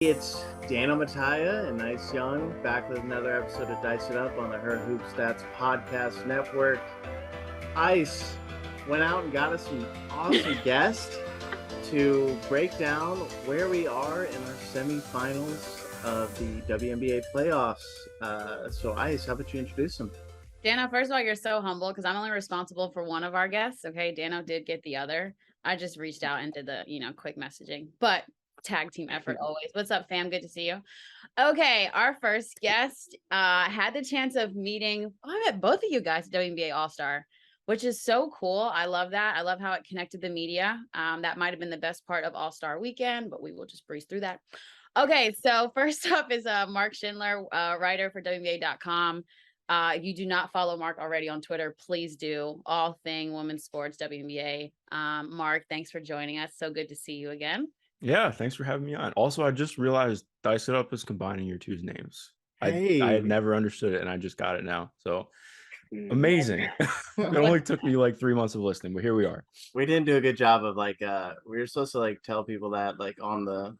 It's Dano Mataya and Ice Young back with another episode of Dice It Up on the Her Hoop Stats Podcast Network. Ice went out and got us some awesome guests to break down where we are in our semifinals of the WNBA playoffs. So Ice, how about you introduce them? Dano, first of all, you're so humble because I'm only responsible for one of our guests. Okay, Dano did get the other. I just reached out and did the, quick messaging, but tag team effort always. What's up, fam? Good to see you. Okay, our first guest had the chance of meeting. I met both of you guys at WNBA All-Star, which is so cool. I love that. I love how it connected the media. That might have been the best part of All-Star Weekend, but we will just breeze through that. Okay, so first up is Mark Schindler, writer for WNBA.com. If you do not follow Mark already on Twitter, please do. All thing women's sports, WNBA. Mark, thanks for joining us. So good to see you again. Yeah, thanks for having me on. Also, I just realized Dice It Up is combining your two names. Hey. I had never understood it, and I just got it now. So amazing. It only took me like 3 months of listening, but here we are. We didn't do a good job of we were supposed to tell people that on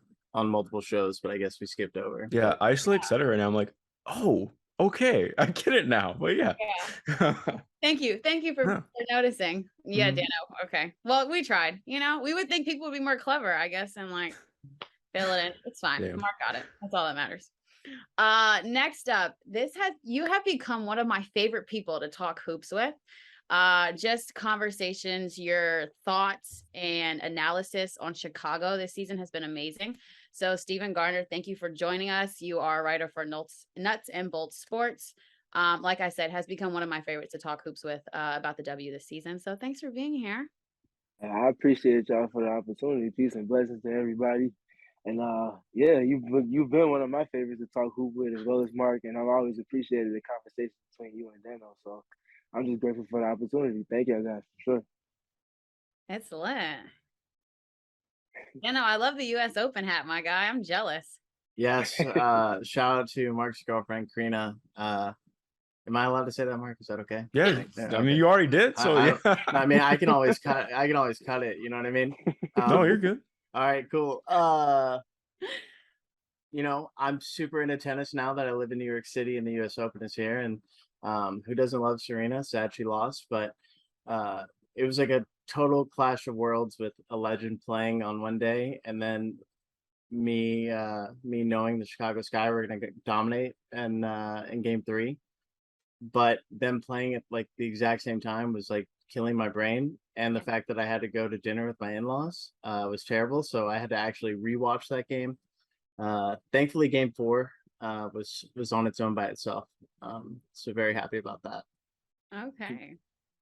multiple shows, but I guess we skipped over. Yeah, Ice said it right now. I'm like, oh, okay, I get it now. But yeah. Thank you for noticing. Yeah, Dano. Okay, well, we tried. We would think people would be more clever, I guess, and fill it in. It's fine. Yeah. Mark got it. That's all that matters. Next up, you have become one of my favorite people to talk hoops with. Just conversations, your thoughts and analysis on Chicago this season has been amazing. So Stephen Garner, thank you for joining us. You are a writer for Nuts and Bolts Sports. Like I said, has become one of my favorites to talk hoops with about the W this season. So thanks for being here. I appreciate y'all for the opportunity. Peace and blessings to everybody. And yeah, you've been one of my favorites to talk hoop with, as well as Mark. And I've always appreciated the conversation between you and Dano. So I'm just grateful for the opportunity. Thank you guys for sure. Excellent. I love the U.S. Open hat, my guy. I'm jealous. Yes. Shout out to Mark's girlfriend, Karina. Am I allowed to say that, Mark? Is that okay? Yeah. I mean, you already did. So I mean, I can always cut it. You know what I mean? No, you're good. All right, cool. I'm super into tennis now that I live in New York City and the U.S. Open is here. And who doesn't love Serena? Sad she lost, but it was like a total clash of worlds with a legend playing on one day, and then me knowing the Chicago Sky were gonna dominate and in game 3, but them playing at the exact same time was killing my brain, and the fact that I had to go to dinner with my in-laws was terrible, so I had to actually rewatch that game. Thankfully game 4 was on its own by itself, so very happy about that. Okay,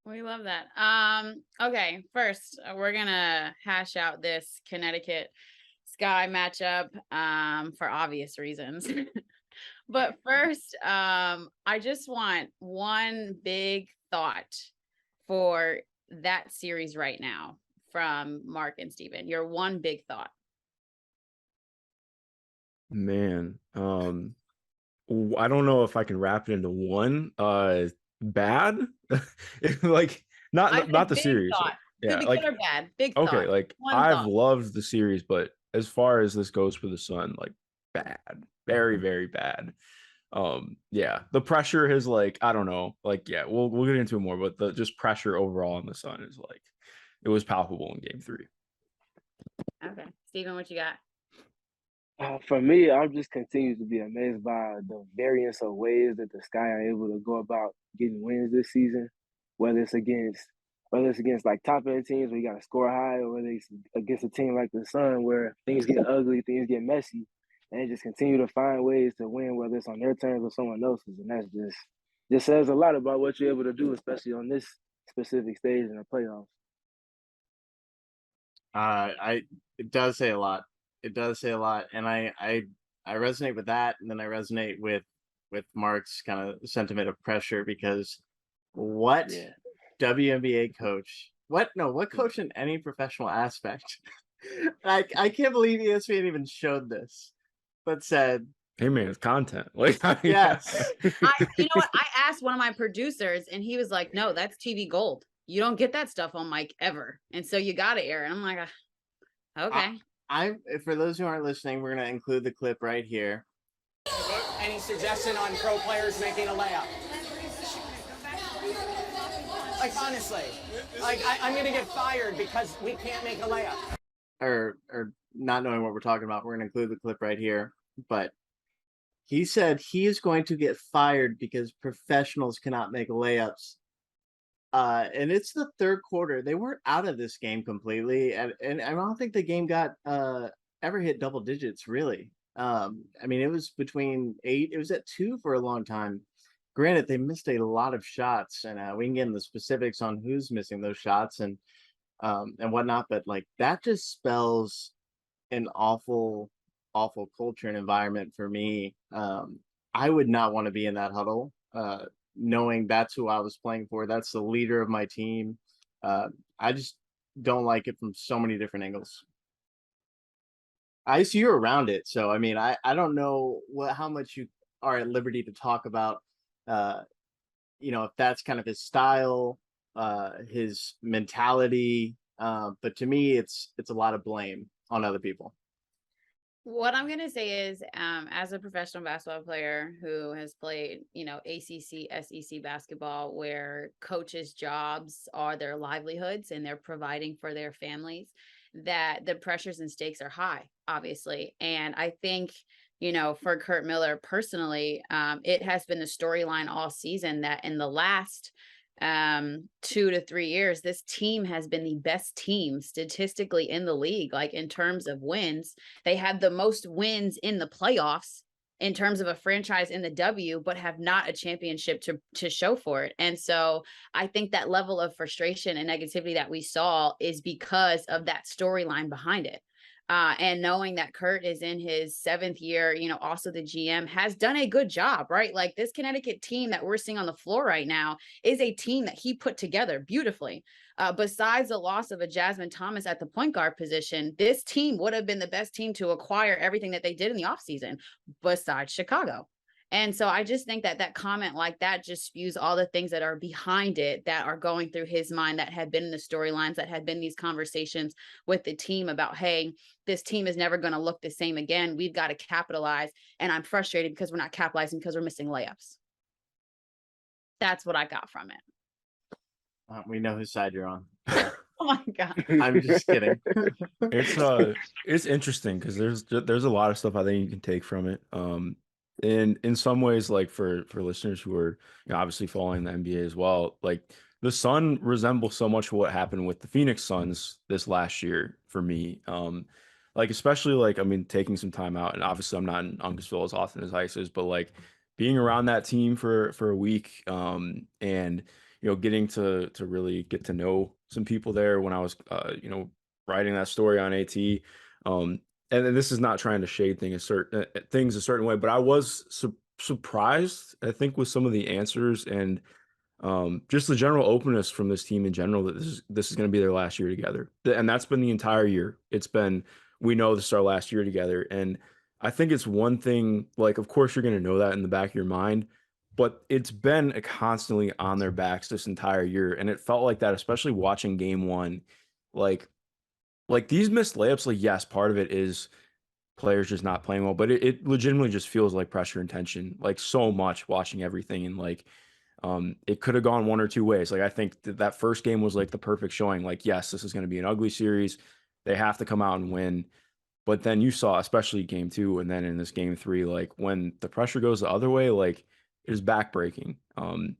we love that. Okay, first we're gonna hash out this Connecticut Sky matchup for obvious reasons. But first, I just want one big thought for that series right now from Mark and Steven. Your one big thought. Man, I don't know if I can wrap it into one. Bad, not the series. Thought. Yeah, good or bad. Big thought. Okay, I've loved the series, but as far as this goes for the Sun, bad, very, very bad. Yeah, the pressure has I don't know, yeah, we'll get into it more, but the just pressure overall on the Sun is it was palpable in game 3. Okay, Steven, what you got? For me, I'm just continued to be amazed by the variance of ways that the Sky are able to go about getting wins this season, whether it's against top end teams where you got to score high, or whether it's against a team like the Sun where things get ugly, things get messy, and they just continue to find ways to win, whether it's on their terms or someone else's, and that's just says a lot about what you're able to do, especially on this specific stage in the playoffs. It does say a lot. It does say a lot, and I resonate with that, and then I resonate with Mark's kind of sentiment of pressure, because what WNBA coach, what coach in any professional aspect, I can't believe ESPN even showed this, but said, hey man, it's content. Yes. You know what? I asked one of my producers, and he was like, "No, that's TV gold. You don't get that stuff on mic ever, and so you got to air." And I'm like, okay. for those who aren't listening, we're gonna include the clip right here. Any suggestion on pro players making a layup? Like, honestly, like I'm gonna get fired because we can't make a layup. Or not knowing what we're talking about, we're gonna include the clip right here. But he said he is going to get fired because professionals cannot make layups. And it's the third quarter. They weren't out of this game completely, and I don't think the game got ever hit double digits really. I mean, it was between 8. It was at 2 for a long time. Granted, they missed a lot of shots, and we can get into the specifics on who's missing those shots and whatnot. But like that just spells an awful, awful culture and environment for me. I would not want to be in that huddle, knowing that's who I was playing for. That's the leader of my team. I just don't like it from so many different angles. I see you around it, so I mean, I don't know how much you are at liberty to talk about. If that's kind of his style, his mentality. But to me, it's a lot of blame on other people. What I'm going to say is, as a professional basketball player who has played, ACC, SEC basketball, where coaches' jobs are their livelihoods and they're providing for their families, that the pressures and stakes are high, obviously. And I think, for Kurt Miller personally, it has been the storyline all season that in the last 2 to 3 years, this team has been the best team statistically in the league. Like in terms of wins, they had the most wins in the playoffs in terms of a franchise in the W, but have not a championship to show for it. And so I think that level of frustration and negativity that we saw is because of that storyline behind it. And knowing that Kurt is in his 7th year, also the GM has done a good job, right? Like this Connecticut team that we're seeing on the floor right now is a team that he put together beautifully. Besides the loss of a Jasmine Thomas at the point guard position, this team would have been the best team to acquire everything that they did in the offseason, besides Chicago. And so I just think that comment like that just spews all the things that are behind it that are going through his mind, that had been in the storylines, that had been these conversations with the team about, hey, this team is never going to look the same again. We've got to capitalize. And I'm frustrated because we're not capitalizing because we're missing layups. That's what I got from it. We know whose side you're on. Oh my God. I'm just kidding. It's interesting because there's a lot of stuff I think you can take from it. And in some ways, like for listeners who are obviously following the NBA as well, like the Sun resembles so much what happened with the Phoenix Suns this last year for me. Like especially like, I mean, taking some time out, and obviously I'm not in Uncasville as often as Ice is, but like being around that team for a week, and getting to really get to know some people there when I was writing that story on AT. And this is not trying to shade things a certain way, but I was surprised, I think, with some of the answers and just the general openness from this team in general that this is going to be their last year together. And that's been the entire year. It's been, we know this is our last year together. And I think it's one thing, like, of course, you're going to know that in the back of your mind, but it's been constantly on their backs this entire year. And it felt like that, especially watching game 1, like these missed layups, like, yes, part of it is players just not playing well, but it legitimately just feels like pressure and tension, like so much watching everything. And like, it could have gone one or two ways. Like, I think that first game was like the perfect showing. Like, yes, this is going to be an ugly series. They have to come out and win. But then you saw, especially game 2, and then in this game 3, like when the pressure goes the other way, like it is backbreaking.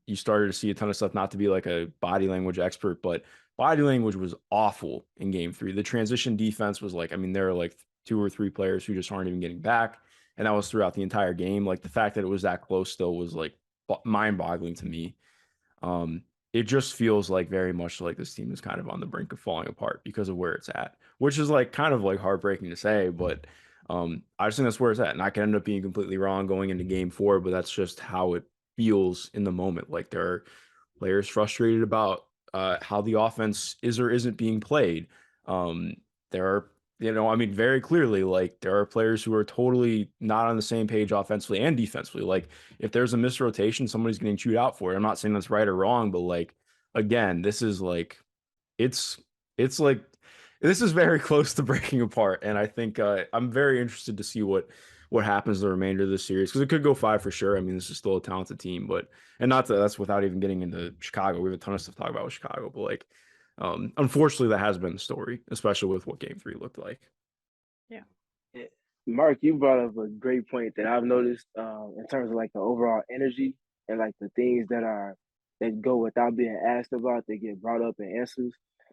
You started to see a ton of stuff, not to be like a body language expert, but body language was awful in game 3. The transition defense was like, I mean, there are like 2 or 3 players who just aren't even getting back. And that was throughout the entire game. Like the fact that it was that close still was like mind boggling to me. It just feels like very much like this team is kind of on the brink of falling apart because of where it's at, which is like kind of like heartbreaking to say, but I just think that's where it's at. And I can end up being completely wrong going into game 4, but that's just how it feels in the moment. Like there are players frustrated about how the offense is or isn't being played. There are, I mean, very clearly, like there are players who are totally not on the same page offensively and defensively. Like if there's a misrotation, somebody's getting chewed out for it. I'm not saying that's right or wrong, but like, again, this is like, it's like this is very close to breaking apart, and I think I'm very interested to see what happens the remainder of the series because it could go 5 for sure. I mean, this is still a talented team, but and not that that's without even getting into Chicago. We have a ton of stuff to talk about with Chicago, but like, unfortunately, that has been the story, especially with what Game 3 looked like. Yeah. Mark, you brought up a great point that I've noticed in terms of like the overall energy and like the things that go without being asked about, they get brought up in answers.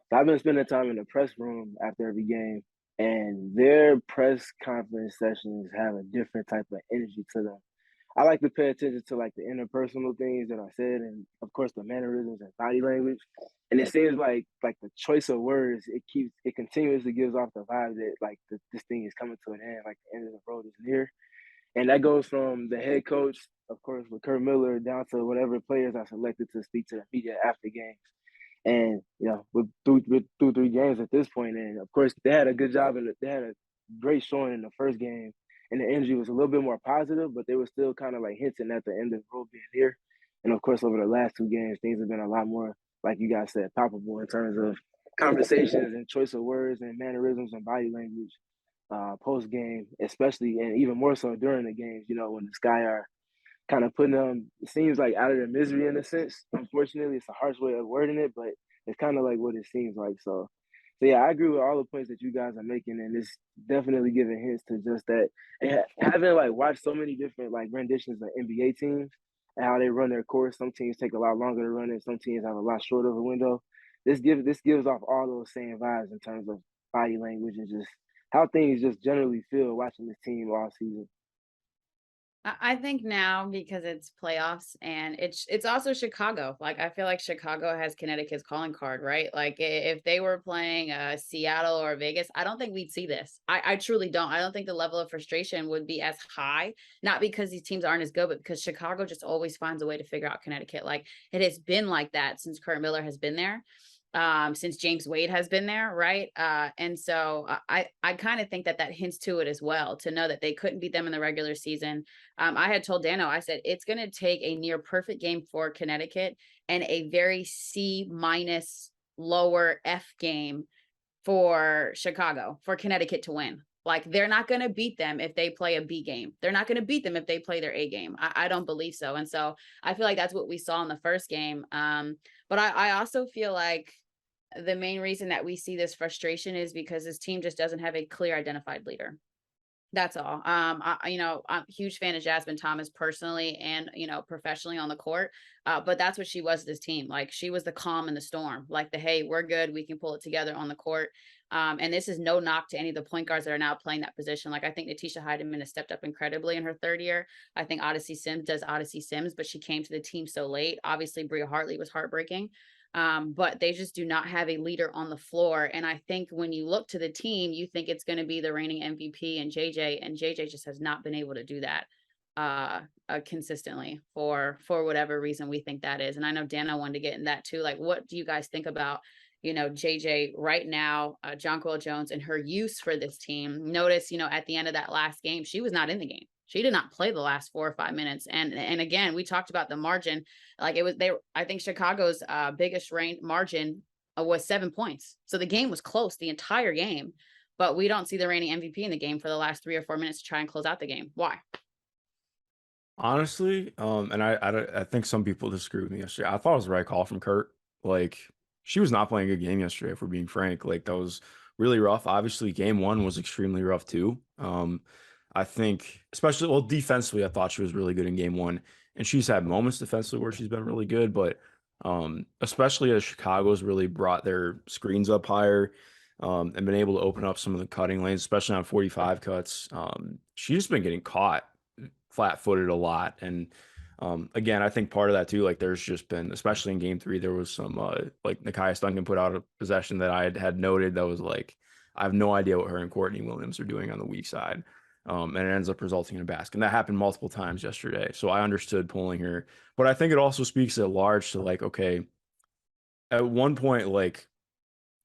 So I've been spending time in the press room after every game, and their press conference sessions have a different type of energy to them. I like to pay attention to like the interpersonal things that are said, and of course the mannerisms and body language. And it seems like the choice of words, it continuously gives off the vibe that like this thing is coming to an end, like the end of the road is near. And that goes from the head coach, of course, with Kurt Miller, down to whatever players are selected to speak to the media after games. And with 3 games at this point, and of course they had a good job and they had a great showing in the first game, and the energy was a little bit more positive, but they were still kind of like hinting at the end of the road being here. And of course, over the last 2 games, things have been a lot more, like you guys said, palpable in terms of conversations and choice of words and mannerisms and body language post game, especially and even more so during the games. You know, when the Sky are kind of putting them, it seems like out of their misery in a sense. Unfortunately, it's a harsh way of wording it, but it's kind of like what it seems like. So yeah, I agree with all the points that you guys are making, and it's definitely giving hints to just that. And having like watched so many different like renditions of NBA teams and how they run their course, some teams take a lot longer to run it, some teams have a lot shorter of a window. This gives off all those same vibes in terms of body language and just how things just generally feel watching this team all season. I think now because it's playoffs and it's also Chicago. Like I feel like Chicago has Connecticut's calling card, right? Like if they were playing Seattle or Vegas, I don't think we'd see this. I truly don't. I don't think the level of frustration would be as high, not because these teams aren't as good, but because Chicago just always finds a way to figure out Connecticut. Like it has been like that since Kurt Miller has been there. Since James Wade has been there, right? And so I kind of think that hints to it as well, to know that they couldn't beat them in the regular season. I had told Dano, I said, it's going to take a near perfect game for Connecticut and a very C minus lower F game for Chicago, for Connecticut to win. Like they're not going to beat them if they play a B game. They're not going to beat them if they play their A game. I don't believe so. And so I feel like that's what we saw in the first game. But I also feel like the main reason that we see this frustration is because this team just doesn't have a clear identified leader. That's all. I'm a huge fan of Jasmine Thomas personally and, professionally on the court. But that's what she was to this team. Like she was the calm in the storm, like hey, we're good. We can pull it together on the court. And this is no knock to any of the point guards that are now playing that position. Like I think Natisha Heidemann has stepped up incredibly in her third year. I think Odyssey Sims does Odyssey Sims, but she came to the team so late. Obviously, Bria Hartley was heartbreaking. But they just do not have a leader on the floor. And I think when you look to the team, you think it's going to be the reigning MVP and JJ just has not been able to do that consistently for whatever reason we think that is. And I know Dana wanted to get in that too. Like, what do you guys think about, JJ right now, Jonquil Jones and her use for this team? Notice, at the end of that last game, she was not in the game. She did not play the last 4 or 5 minutes. And again, we talked about the margin. Like I think Chicago's biggest range margin was 7 points. So the game was close the entire game, but we don't see the reigning MVP in the game for the last 3 or 4 minutes to try and close out the game. Why? Honestly, and I think some people disagree with me yesterday. I thought it was the right call from Kurt. Like she was not playing a good game yesterday, if we're being frank. Like that was really rough. Obviously, game 1 was extremely rough too. I think, especially defensively, I thought she was really good in game 1, and she's had moments defensively where she's been really good, but especially as Chicago's really brought their screens up higher, and been able to open up some of the cutting lanes, especially on 45 cuts. She's just been getting caught flat-footed a lot, and again, I think part of that too, like there's just been, especially in game 3, there was some like Nikias Duncan put out a possession that I had noted that was like, I have no idea what her and Courtney Williams are doing on the weak side. And it ends up resulting in a basket. And that happened multiple times yesterday. So I understood pulling her. But I think it also speaks at large to like, okay, at one point, like,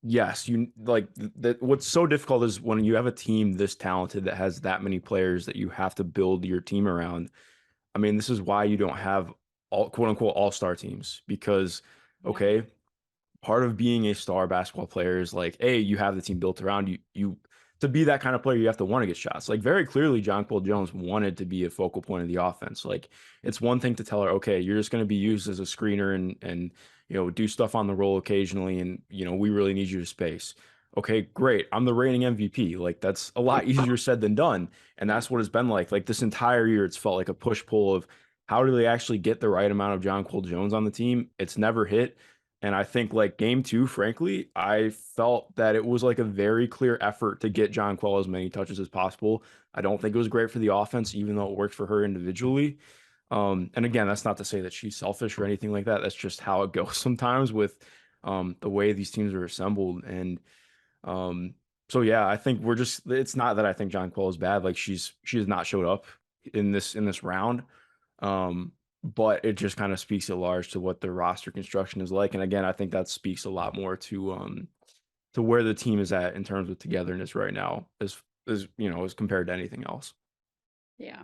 yes, you like that. What's so difficult is when you have a team this talented that has that many players that you have to build your team around. I mean, this is why you don't have all quote unquote all-star teams because, Yeah. okay, part of being a star basketball player is like, hey, you have the team built around you. To be that kind of player, you have to want to get shots. Like very clearly, Jonquel Jones wanted to be a focal point of the offense. Like it's one thing to tell her, okay, you're just going to be used as a screener and do stuff on the roll occasionally, and we really need you to space. Okay, great. I'm the reigning MVP. Like that's a lot easier said than done, and that's what it's been like. Like this entire year, it's felt like a push pull of how do they actually get the right amount of Jonquel Jones on the team. It's never hit. And I think like game 2, frankly, I felt that it was like a very clear effort to get Jonquel as many touches as possible. I don't think it was great for the offense, even though it worked for her individually. And again, that's not to say that she's selfish or anything like that. That's just how it goes sometimes with the way these teams are assembled. And so yeah, I think it's not that I think Jonquel is bad. Like she has not showed up in this round. But it just kind of speaks at large to what the roster construction is like. And again, I think that speaks a lot more to where the team is at in terms of togetherness right now, as compared to anything else. Yeah.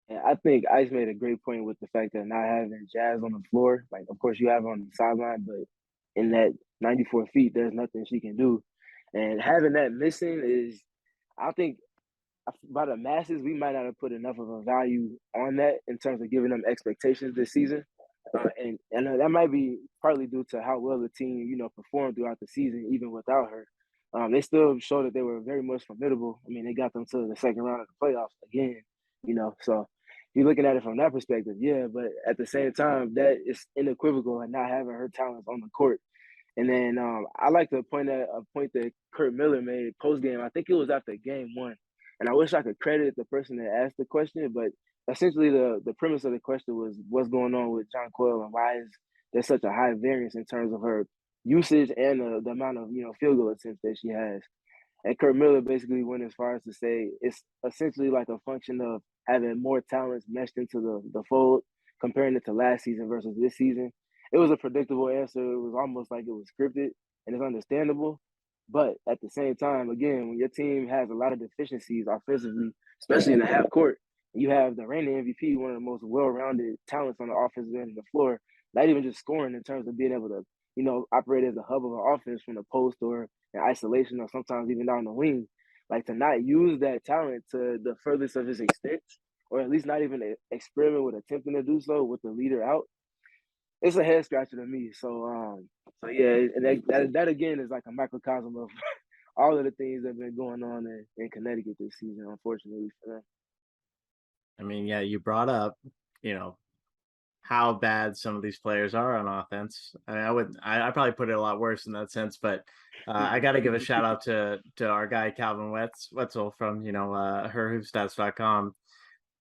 And I think Ice made a great point with the fact that not having Jazz on the floor, like of course you have her on the sideline, but in that 94 feet, there's nothing she can do. And having that missing is, I think, by the masses, we might not have put enough of a value on that in terms of giving them expectations this season. And that might be partly due to how well the team, performed throughout the season, even without her. They still showed that they were very much formidable. I mean, they got them to the second round of the playoffs again, So you're looking at it from that perspective, yeah. But at the same time, that is unequivocal and not having her talents on the court. And then I like to point at a point that Kurt Miller made post game. I think it was after game 1. And I wish I could credit the person that asked the question, but essentially the premise of the question was what's going on with Jonquel and why is there such a high variance in terms of her usage and the amount of field goal attempts that she has. And Kurt Miller basically went as far as to say it's essentially like a function of having more talents meshed into the fold, comparing it to last season versus this season. It was a predictable answer. It was almost like it was scripted, and it's understandable. But at the same time, again, when your team has a lot of deficiencies offensively, especially in the half court, you have the reigning MVP, one of the most well-rounded talents on the offensive end of the floor, not even just scoring in terms of being able to, operate as a hub of an offense from the post or in isolation or sometimes even down the wing. Like to not use that talent to the furthest of his extent, or at least not even experiment with attempting to do so with the leader out, it's a head scratcher to me. So yeah, and that again is like a microcosm of all of the things that have been going on in Connecticut this season, unfortunately for them. I mean, yeah, you brought up, how bad some of these players are on offense. I mean, I probably put it a lot worse in that sense, but I got to give a shout out to our guy Calvin Wetzel from herhoopstats.com.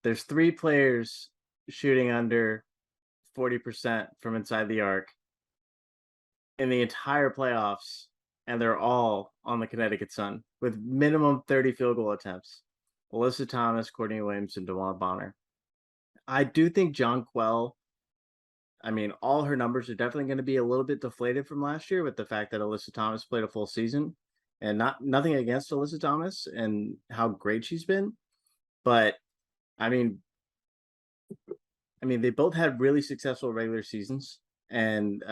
There's 3 players shooting under 40% from inside the arc in the entire playoffs, and they're all on the Connecticut Sun with minimum 30 field goal attempts. Alyssa Thomas, Courtney Williams, and DeWanna Bonner. I do think Jonquel, I mean, all her numbers are definitely going to be a little bit deflated from last year with the fact that Alyssa Thomas played a full season, and nothing against Alyssa Thomas and how great she's been, but I mean, they both had really successful regular seasons and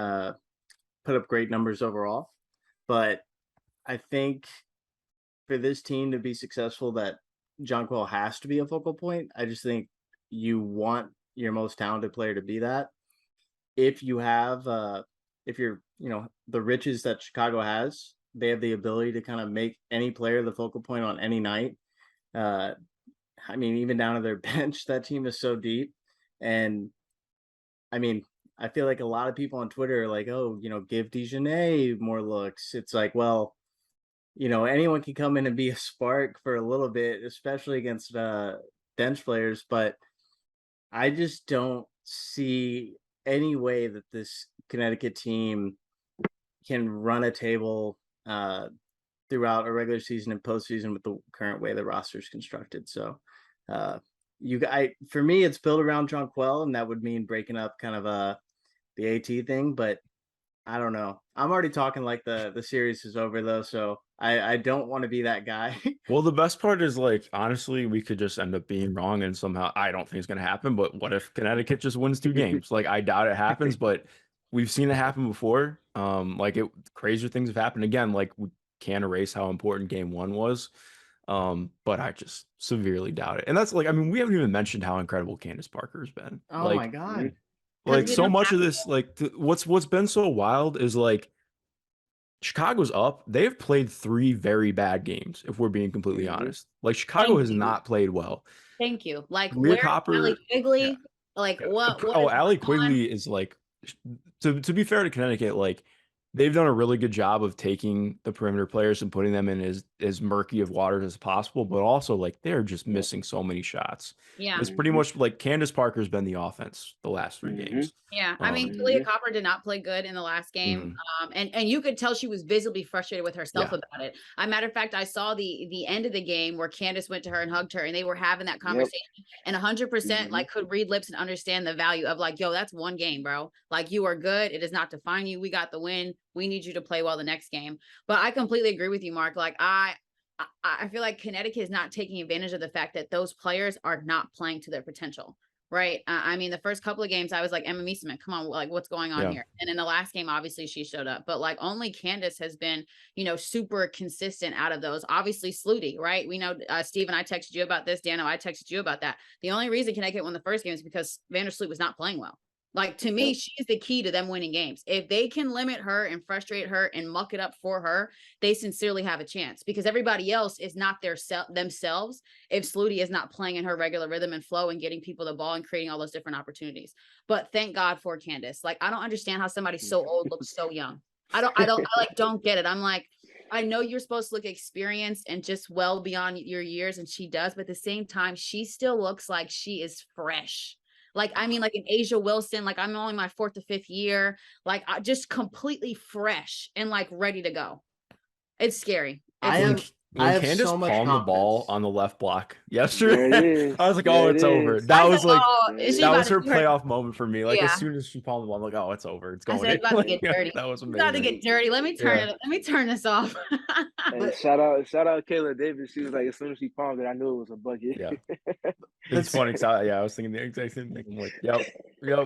put up great numbers overall. But I think for this team to be successful, that Jonquel has to be a focal point. I just think you want your most talented player to be that. If you have, if you're, the riches that Chicago has, they have the ability to kind of make any player the focal point on any night. I mean, even down to their bench, that team is so deep. And I mean, I feel like a lot of people on Twitter are like, oh, give Dejanay more looks. It's like, well, anyone can come in and be a spark for a little bit, especially against bench players. But I just don't see any way that this Connecticut team can run a table throughout a regular season and postseason with the current way the roster is constructed. So for me, it's built around Jonquel, and that would mean breaking up kind of the AT thing, but I don't know. I'm already talking like the series is over though, so I don't want to be that guy. Well, the best part is like honestly, we could just end up being wrong, and somehow I don't think it's gonna happen. But what if Connecticut just wins 2 games? Like I doubt it happens, but we've seen it happen before. Like crazier things have happened again. Like we can't erase how important game 1 was. But I just severely doubt it. And that's like, I mean, we haven't even mentioned how incredible Candace Parker has been. Oh Like, my God. like we so don't much have of this, like what's been so wild is like Chicago's up. They have played 3 very bad games, if we're being completely honest. Like Chicago Thank has you. not played well. Thank you. Like, Leah where's Allie Copper, Quigley? yeah. Like, Yeah. what Oh, is Allie going on? Quigley is like, to be fair to Connecticut, like they've done a really good job of taking the perimeter players and putting them in as murky of waters as possible, but also like they're just missing so many shots. Yeah. It's pretty much like Candace Parker's been the offense the last 3 games. Yeah. I mean, Talia Mhm. Copper did not play good in the last game. Mhm. And you could tell she was visibly frustrated with herself Yeah. about it. As a matter of fact, I saw the end of the game where Candace went to her and hugged her and they were having that conversation and 100% like could read lips and understand the value of like, yo, that's one game, bro. Like you are good. It does not define you. We got the win. We need you to play well the next game. But I completely agree with you, Mark. Like I feel like Connecticut is not taking advantage of the fact that those players are not playing to their potential. Right. I mean, the first couple of games, I was like, Emma Meesman, come on, like, what's going on Yeah. here? And in the last game, obviously, she showed up, but like only Candace has been, super consistent out of those. Obviously, Sluty, right? We know, Steven, I texted you about this. Dano, I texted you about that. The only reason Connecticut won the first game is because Vandersloot was not playing well. Like to me, she is the key to them winning games. If they can limit her and frustrate her and muck it up for her, they sincerely have a chance because everybody else is not themselves if Sluty is not playing in her regular rhythm and flow and getting people the ball and creating all those different opportunities. But thank God for Candace. Like I don't understand how somebody so old looks so young. I don't get it. I'm like, I know you're supposed to look experienced and just well beyond your years, and she does, but at the same time, she still looks like she is fresh. Like, I mean, like an Asia Wilson, like I'm only my 4th to 5th year, like just completely fresh and like ready to go. It's scary. I It's have When Candace so much palmed the ball confidence. on the left block There it yesterday, is. I was like, There "Oh, it it's over." is. That I was said, like oh, is she that about was to her do her? playoff moment for me. Like as Yeah. soon as she palmed the ball, I'm like, "Oh, it's over. It's I going said, in." it's about to get dirty. That was It's about to amazing. get dirty. Let me turn Yeah. it. Let me turn this off. Hey, shout out Kayla Davis. She was like, as soon as she palmed it, I knew it was a bucket. Yeah. It's funny. Yeah, I was thinking the exact same thing. I'm like, yep.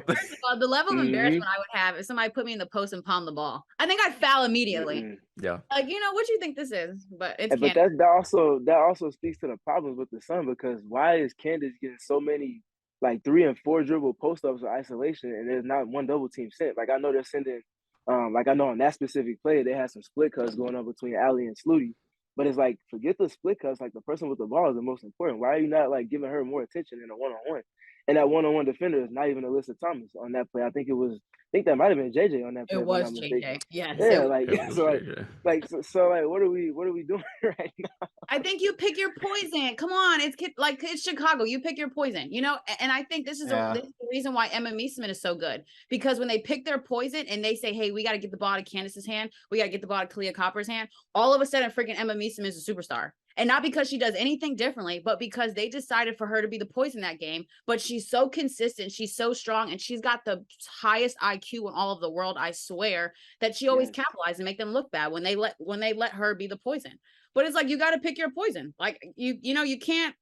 First of all, the level of embarrassment I would have if somebody put me in the post and palm the ball. I think I'd foul immediately. Yeah. Like, what you think this is? But it's But Candace. that also speaks to the problems with the Sun because why is Candace getting so many like 3 and 4 dribble post ups or isolation and there's not one double team sent? Like I know they're sending, like I know on that specific play they had some split cuts going on between Allie and Sluty, but it's like forget the split cuts. Like the person with the ball is the most important. Why are you not like giving her more attention in a 1-on-1? And that 1-on-1 defender is not even Alyssa Thomas on that play. I think that might have been JJ on that play. It If I'm was not mistaken. JJ. Yes. Yeah, like It was so JJ. so what are we doing right now? I think you pick your poison. Come on, it's Chicago. You pick your poison, And I think this is the reason why Emma Meesman is so good because when they pick their poison and they say, "Hey, we got to get the ball to Candace's hand. We got to get the ball to Kalia Copper's hand." All of a sudden, freaking Emma Meesman is a superstar, and not because she does anything differently, but because they decided for her to be the poison that game. But she's so consistent, she's so strong, and she's got the highest IQ in all of the world. I swear that she always capitalizes and make them look bad when they let her be the poison. But it's like you got to pick your poison. Like you can't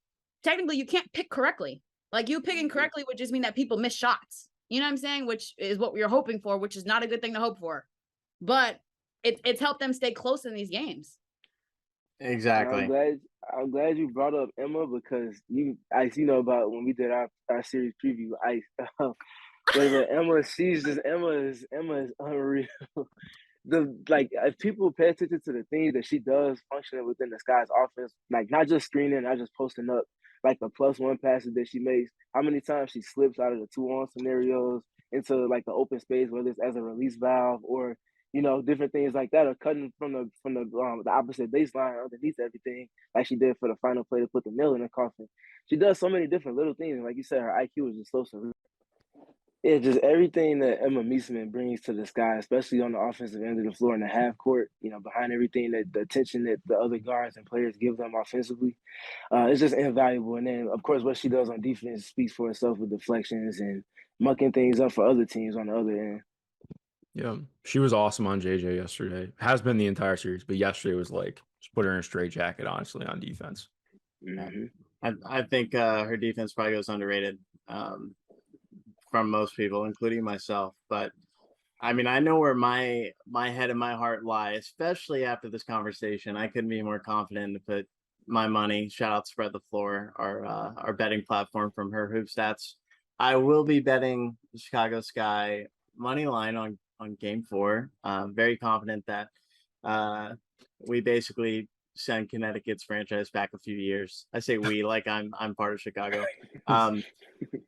pick correctly. Like you picking correctly would just mean that people miss shots. You know what I'm saying? Which is what we're hoping for, which is not a good thing to hope for. But it's helped them stay close in these games. Exactly. I'm glad you brought up Emma because Ice, about when we did our series preview, Ice. But Emma is unreal. If people pay attention to the things that she does functioning within the Sky's offense, like not just screening, not just posting up, like the +1 passes that she makes, how many times she slips out of the 2-on scenarios into like the open space, whether it's as a release valve or different things like that, or cutting from the opposite baseline underneath everything, like she did for the final play to put the nail in the coffin. She does so many different little things, and like you said, her IQ is just so severe. Yeah, just everything that Emma Meesman brings to the Sky, especially on the offensive end of the floor in the half court, behind everything that the attention that the other guards and players give them offensively, it's just invaluable. And then, of course, what she does on defense speaks for itself with deflections and mucking things up for other teams on the other end. Yeah, she was awesome on JJ yesterday. Has been the entire series, but yesterday was like just put her in a straight jacket, honestly, on defense. I think her defense probably goes underrated from most people, including myself. But I mean, I know where my head and my heart lie, especially after this conversation. I couldn't be more confident to put my money. Shout out Spread the Floor, our betting platform from Her Hoop Stats. I will be betting the Chicago Sky money line on Game 4. Very confident that we basically send Connecticut's franchise back a few years. I say we like I'm part of Chicago.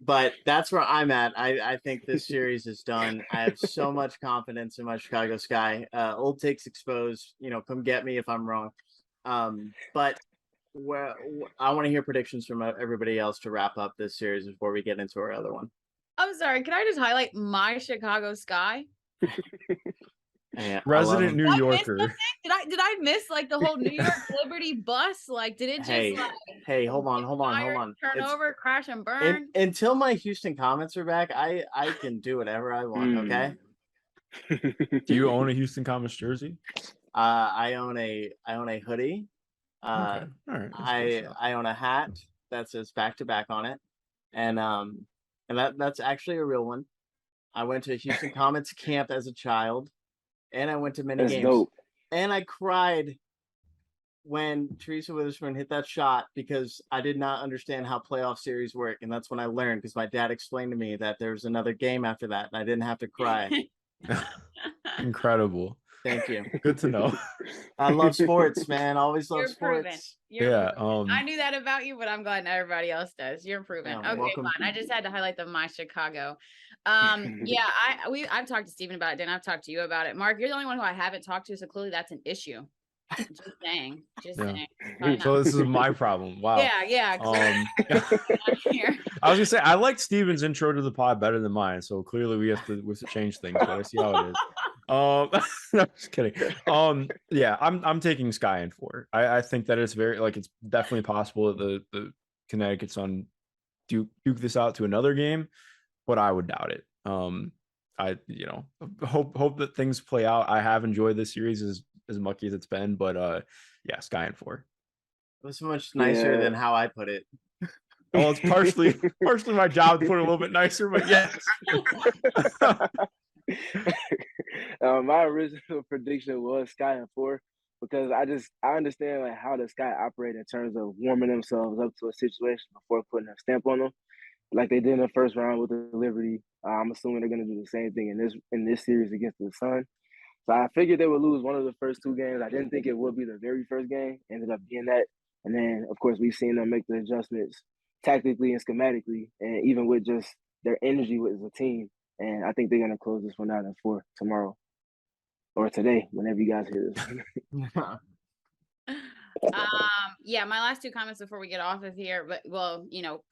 But that's where I'm at. I think this series is done. I have so much confidence in my Chicago Sky. Old takes exposed. Come get me if I'm wrong. But where I want to hear predictions from everybody else to wrap up this series before we get into our other one. I'm sorry. Can I just highlight my Chicago Sky? Yeah, Resident New Did I miss Yorker. something? Did I miss like the whole New York Liberty bus? Like, did it just Hey, hold on. Turnover, crash and burn? Until my Houston Comets are back, I can do whatever I want. Okay. Do you own a Houston Comets jersey? I own a hoodie. Okay. All right. I own a hat that says back to back on it, and that's actually a real one. I went to a Houston Comets camp as a child, and I went to many games. Dope. And I cried when Teresa Witherspoon hit that shot because I did not understand how playoff series work, and that's when I learned because my dad explained to me that there was another game after that, and I didn't have to cry. Incredible. Thank you. Good to know. I love sports, man. Always love You're sports. proven. You're proven. I Um, knew that about you, but I'm glad everybody else does. You're proven. Yeah, Okay, welcome. fine. I just had to highlight my Chicago. Yeah, I've talked to Steven about it, Dan. I've talked to you about it. Mark, you're the only one who I haven't talked to, so clearly that's an issue. Just saying. Yeah. So this is my problem. Wow. Yeah. Here. I was gonna say I like Steven's intro to the pod better than mine, so clearly we have to change things, but I see how it is. No, just kidding. Yeah, I'm taking Sky in 4. I think that it's very it's definitely possible that the Connecticut's on duke this out to another game, but I would doubt it. I hope that things play out. I have enjoyed this series as mucky as it's been, but yeah, Sky in 4. It was much nicer than how I put it. Well, it's partially my job to put it a little bit nicer, but yes. My original prediction was Sky in 4 because I understand how the Sky operate in terms of warming themselves up to a situation before putting a stamp on them, like they did in the first round with the Liberty. I'm assuming they're going to do the same thing in this series against the Sun. So I figured they would lose one of the first 2 games. I didn't think it would be the very first game. Ended up being that. And then, of course, we've seen them make the adjustments tactically and schematically, and even with just their energy with the team. And I think they're going to close this one out in 4 tomorrow or today, whenever you guys hear this. Yeah, my last 2 comments before we get off of here, but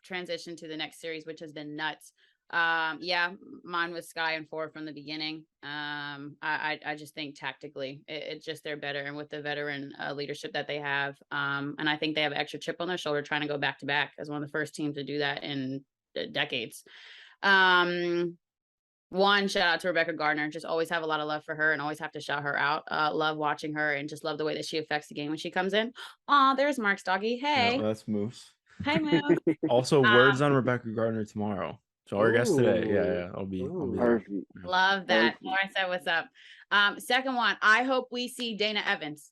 transition to the next series, which has been nuts. Yeah, mine was Sky in 4 from the beginning. I just think tactically it's just they're better, and with the veteran leadership that they have, and I think they have an extra chip on their shoulder trying to go back to back as one of the first teams to do that in decades. One, shout out to Rebecca Garner. Just always have a lot of love for her and always have to shout her out. Love watching her and just love the way that she affects the game when she comes in. Oh, there's Mark's doggy. Hey. No, that's Moose. Hey, Moose. Also, words on Rebecca Gardner tomorrow. So our guest today. Yeah. I'll be perfect. Love that. Laura said, what's up? Second one, I hope we see Dana Evans.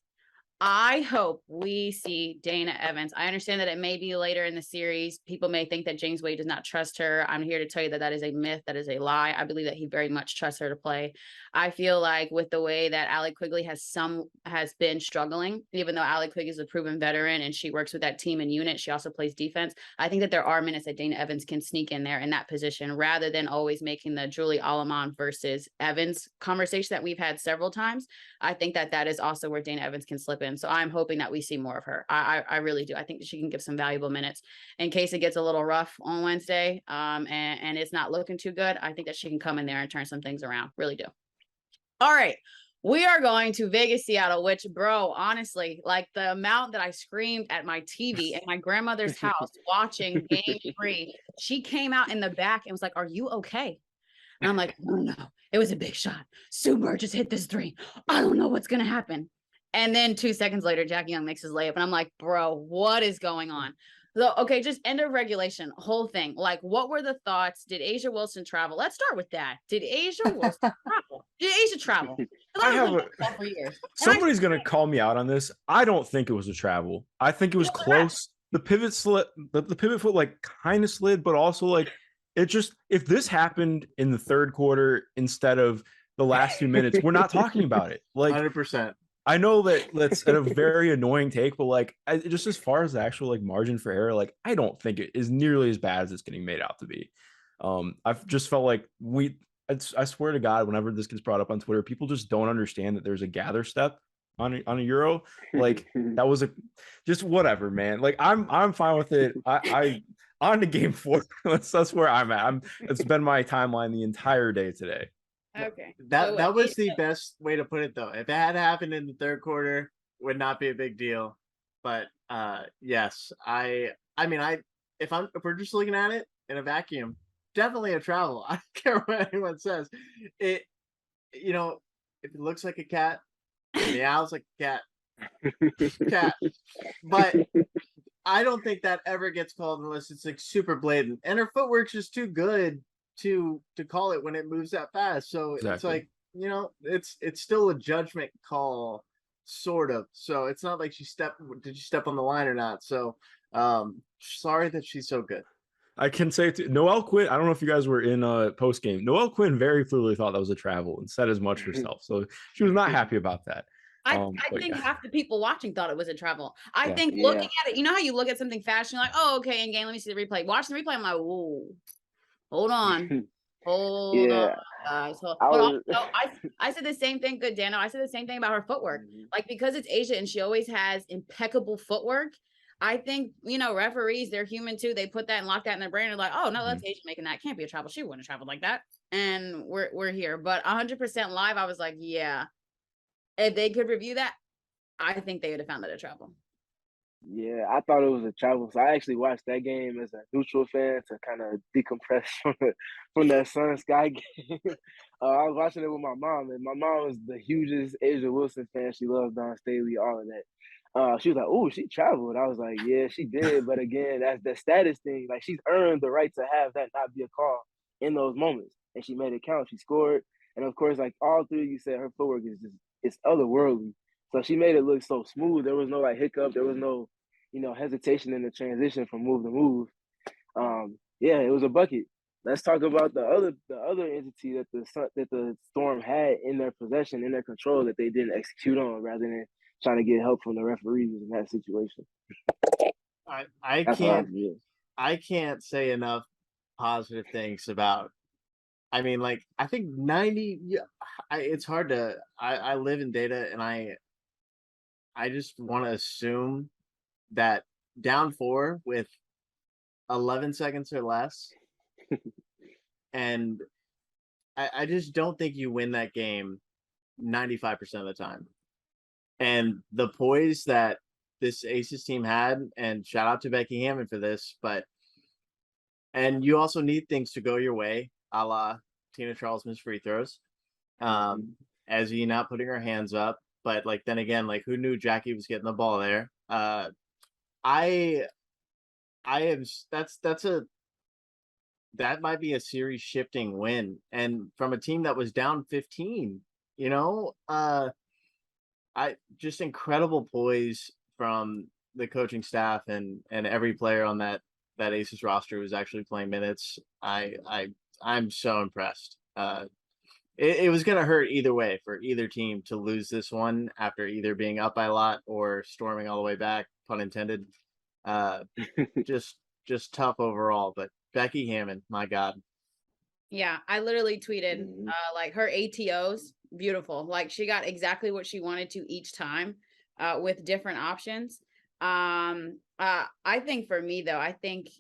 I hope we see Dana Evans. I understand that it may be later in the series. People may think that James Wade does not trust her. I'm here to tell you that that is a myth. That is a lie. I believe that he very much trusts her to play. I feel like with the way that Allie Quigley has been struggling, even though Allie Quigley is a proven veteran and she works with that team and unit, she also plays defense. I think that there are minutes that Dana Evans can sneak in there in that position rather than always making the Julie Alamon versus Evans conversation that we've had several times. I think that is also where Dana Evans can slip in. So I'm hoping that we see more of her. I really do. I think that she can give some valuable minutes in case it gets a little rough on Wednesday and it's not looking too good. I think that she can come in there and turn some things around. Really do. All right. We are going to Vegas, Seattle, which, bro, honestly, like the amount that I screamed at my TV at my grandmother's house watching Game 3, she came out in the back and was like, "Are you okay?" And I'm like, no, it was a big shot. Sue Bird just hit this 3. I don't know what's going to happen. And then 2 seconds later, Jackie Young makes his layup. And I'm like, bro, what is going on? So, okay, just end of regulation, whole thing. Like, what were the thoughts? Did Asia Wilson travel? Let's start with that. Did Asia Wilson travel? Did Asia travel? 'Cause I was have looking a- at that for years. Somebody's gonna call me out on this. I don't think it was a travel. I think it was close. The pivot slid, the pivot foot like kind of slid, but also like it just, if this happened in the third quarter instead of the last 2 minutes, we're not talking about it. Like 100%. I know that's a very annoying take, but like just as far as the actual like margin for error, like I don't think it is nearly as bad as it's getting made out to be. I've just felt like I swear to God, whenever this gets brought up on Twitter, people just don't understand that there's a gather step on a Euro. Like that was just whatever, man. Like I'm fine with it. I on to game 4. That's where I'm at. It's been my timeline the entire day today. Okay. That was the best way to put it, though. If it had happened in the third quarter, would not be a big deal. But yes, if we're just looking at it in a vacuum, definitely a travel. I don't care what anyone says. If it looks like a cat, meows like a cat. But I don't think that ever gets called unless it's like super blatant. And her footwork's just too good to call it when it moves that fast. So It's like, it's still a judgment call, sort of. So it's not like did you step on the line or not? So sorry that she's so good. I can say to Noelle Quinn, I don't know if you guys were in post game. Noelle Quinn very clearly thought that was a travel and said as much herself. So she was not happy about that. I think half the people watching thought it was a travel. I think looking at it, you know how you look at something fast, and you're like, oh, okay, in game, let me see the replay. Watch the replay, I'm like, whoa, hold on. Hold on, guys. I said the same thing, good Dano. I said the same thing about her footwork. Like, because it's Asia and she always has impeccable footwork, I think, referees, they're human too. They put that and lock that in their brain and like, oh no, that's Asia making that. Can't be a travel. She wouldn't have traveled like that. And we're here. But 100% live, I was like, yeah. If they could review that, I think they would have found that a travel. Yeah, I thought it was a travel. So I actually watched that game as a neutral fan to kind of decompress from that Sun Sky game. I was watching it with my mom, and my mom was the hugest Asia Wilson fan. She loves Don Staley, all of that. She was like, "Oh, she traveled." I was like, "Yeah, she did." But again, that's the status thing. Like, she's earned the right to have that not be a call in those moments, and she made it count. She scored, and of course, like all three of you said, her footwork is it's otherworldly. So she made it look so smooth. There was no like hiccup. There was no, hesitation in the transition from move to move. Yeah, it was a bucket. Let's talk about the other entity that the Storm had in their possession, in their control, that they didn't execute on, rather than trying to get help from the referees in that situation. I can't say enough positive things about. I mean, like, I think 90. It's hard to. I live in data, and I just want to assume that down 4 with 11 seconds or less, and I just don't think you win that game 95% of the time. And the poise that this Aces team had, and shout out to Becky Hammond for this, and you also need things to go your way, a la Tina Charles missed free throws. As you not putting her hands up, but like then again, like who knew Jackie was getting the ball there? I am that might be a series shifting win, and from a team that was down 15, I just incredible poise from the coaching staff and every player on that Aces roster who's actually playing minutes. I'm so impressed. It was going to hurt either way for either team to lose this one after either being up by a lot or storming all the way back, pun intended. Just tough overall. But Becky Hammond, my God. Yeah, I literally tweeted like her ATOs, beautiful. Like, she got exactly what she wanted to each time with different options. I think for me though, I think,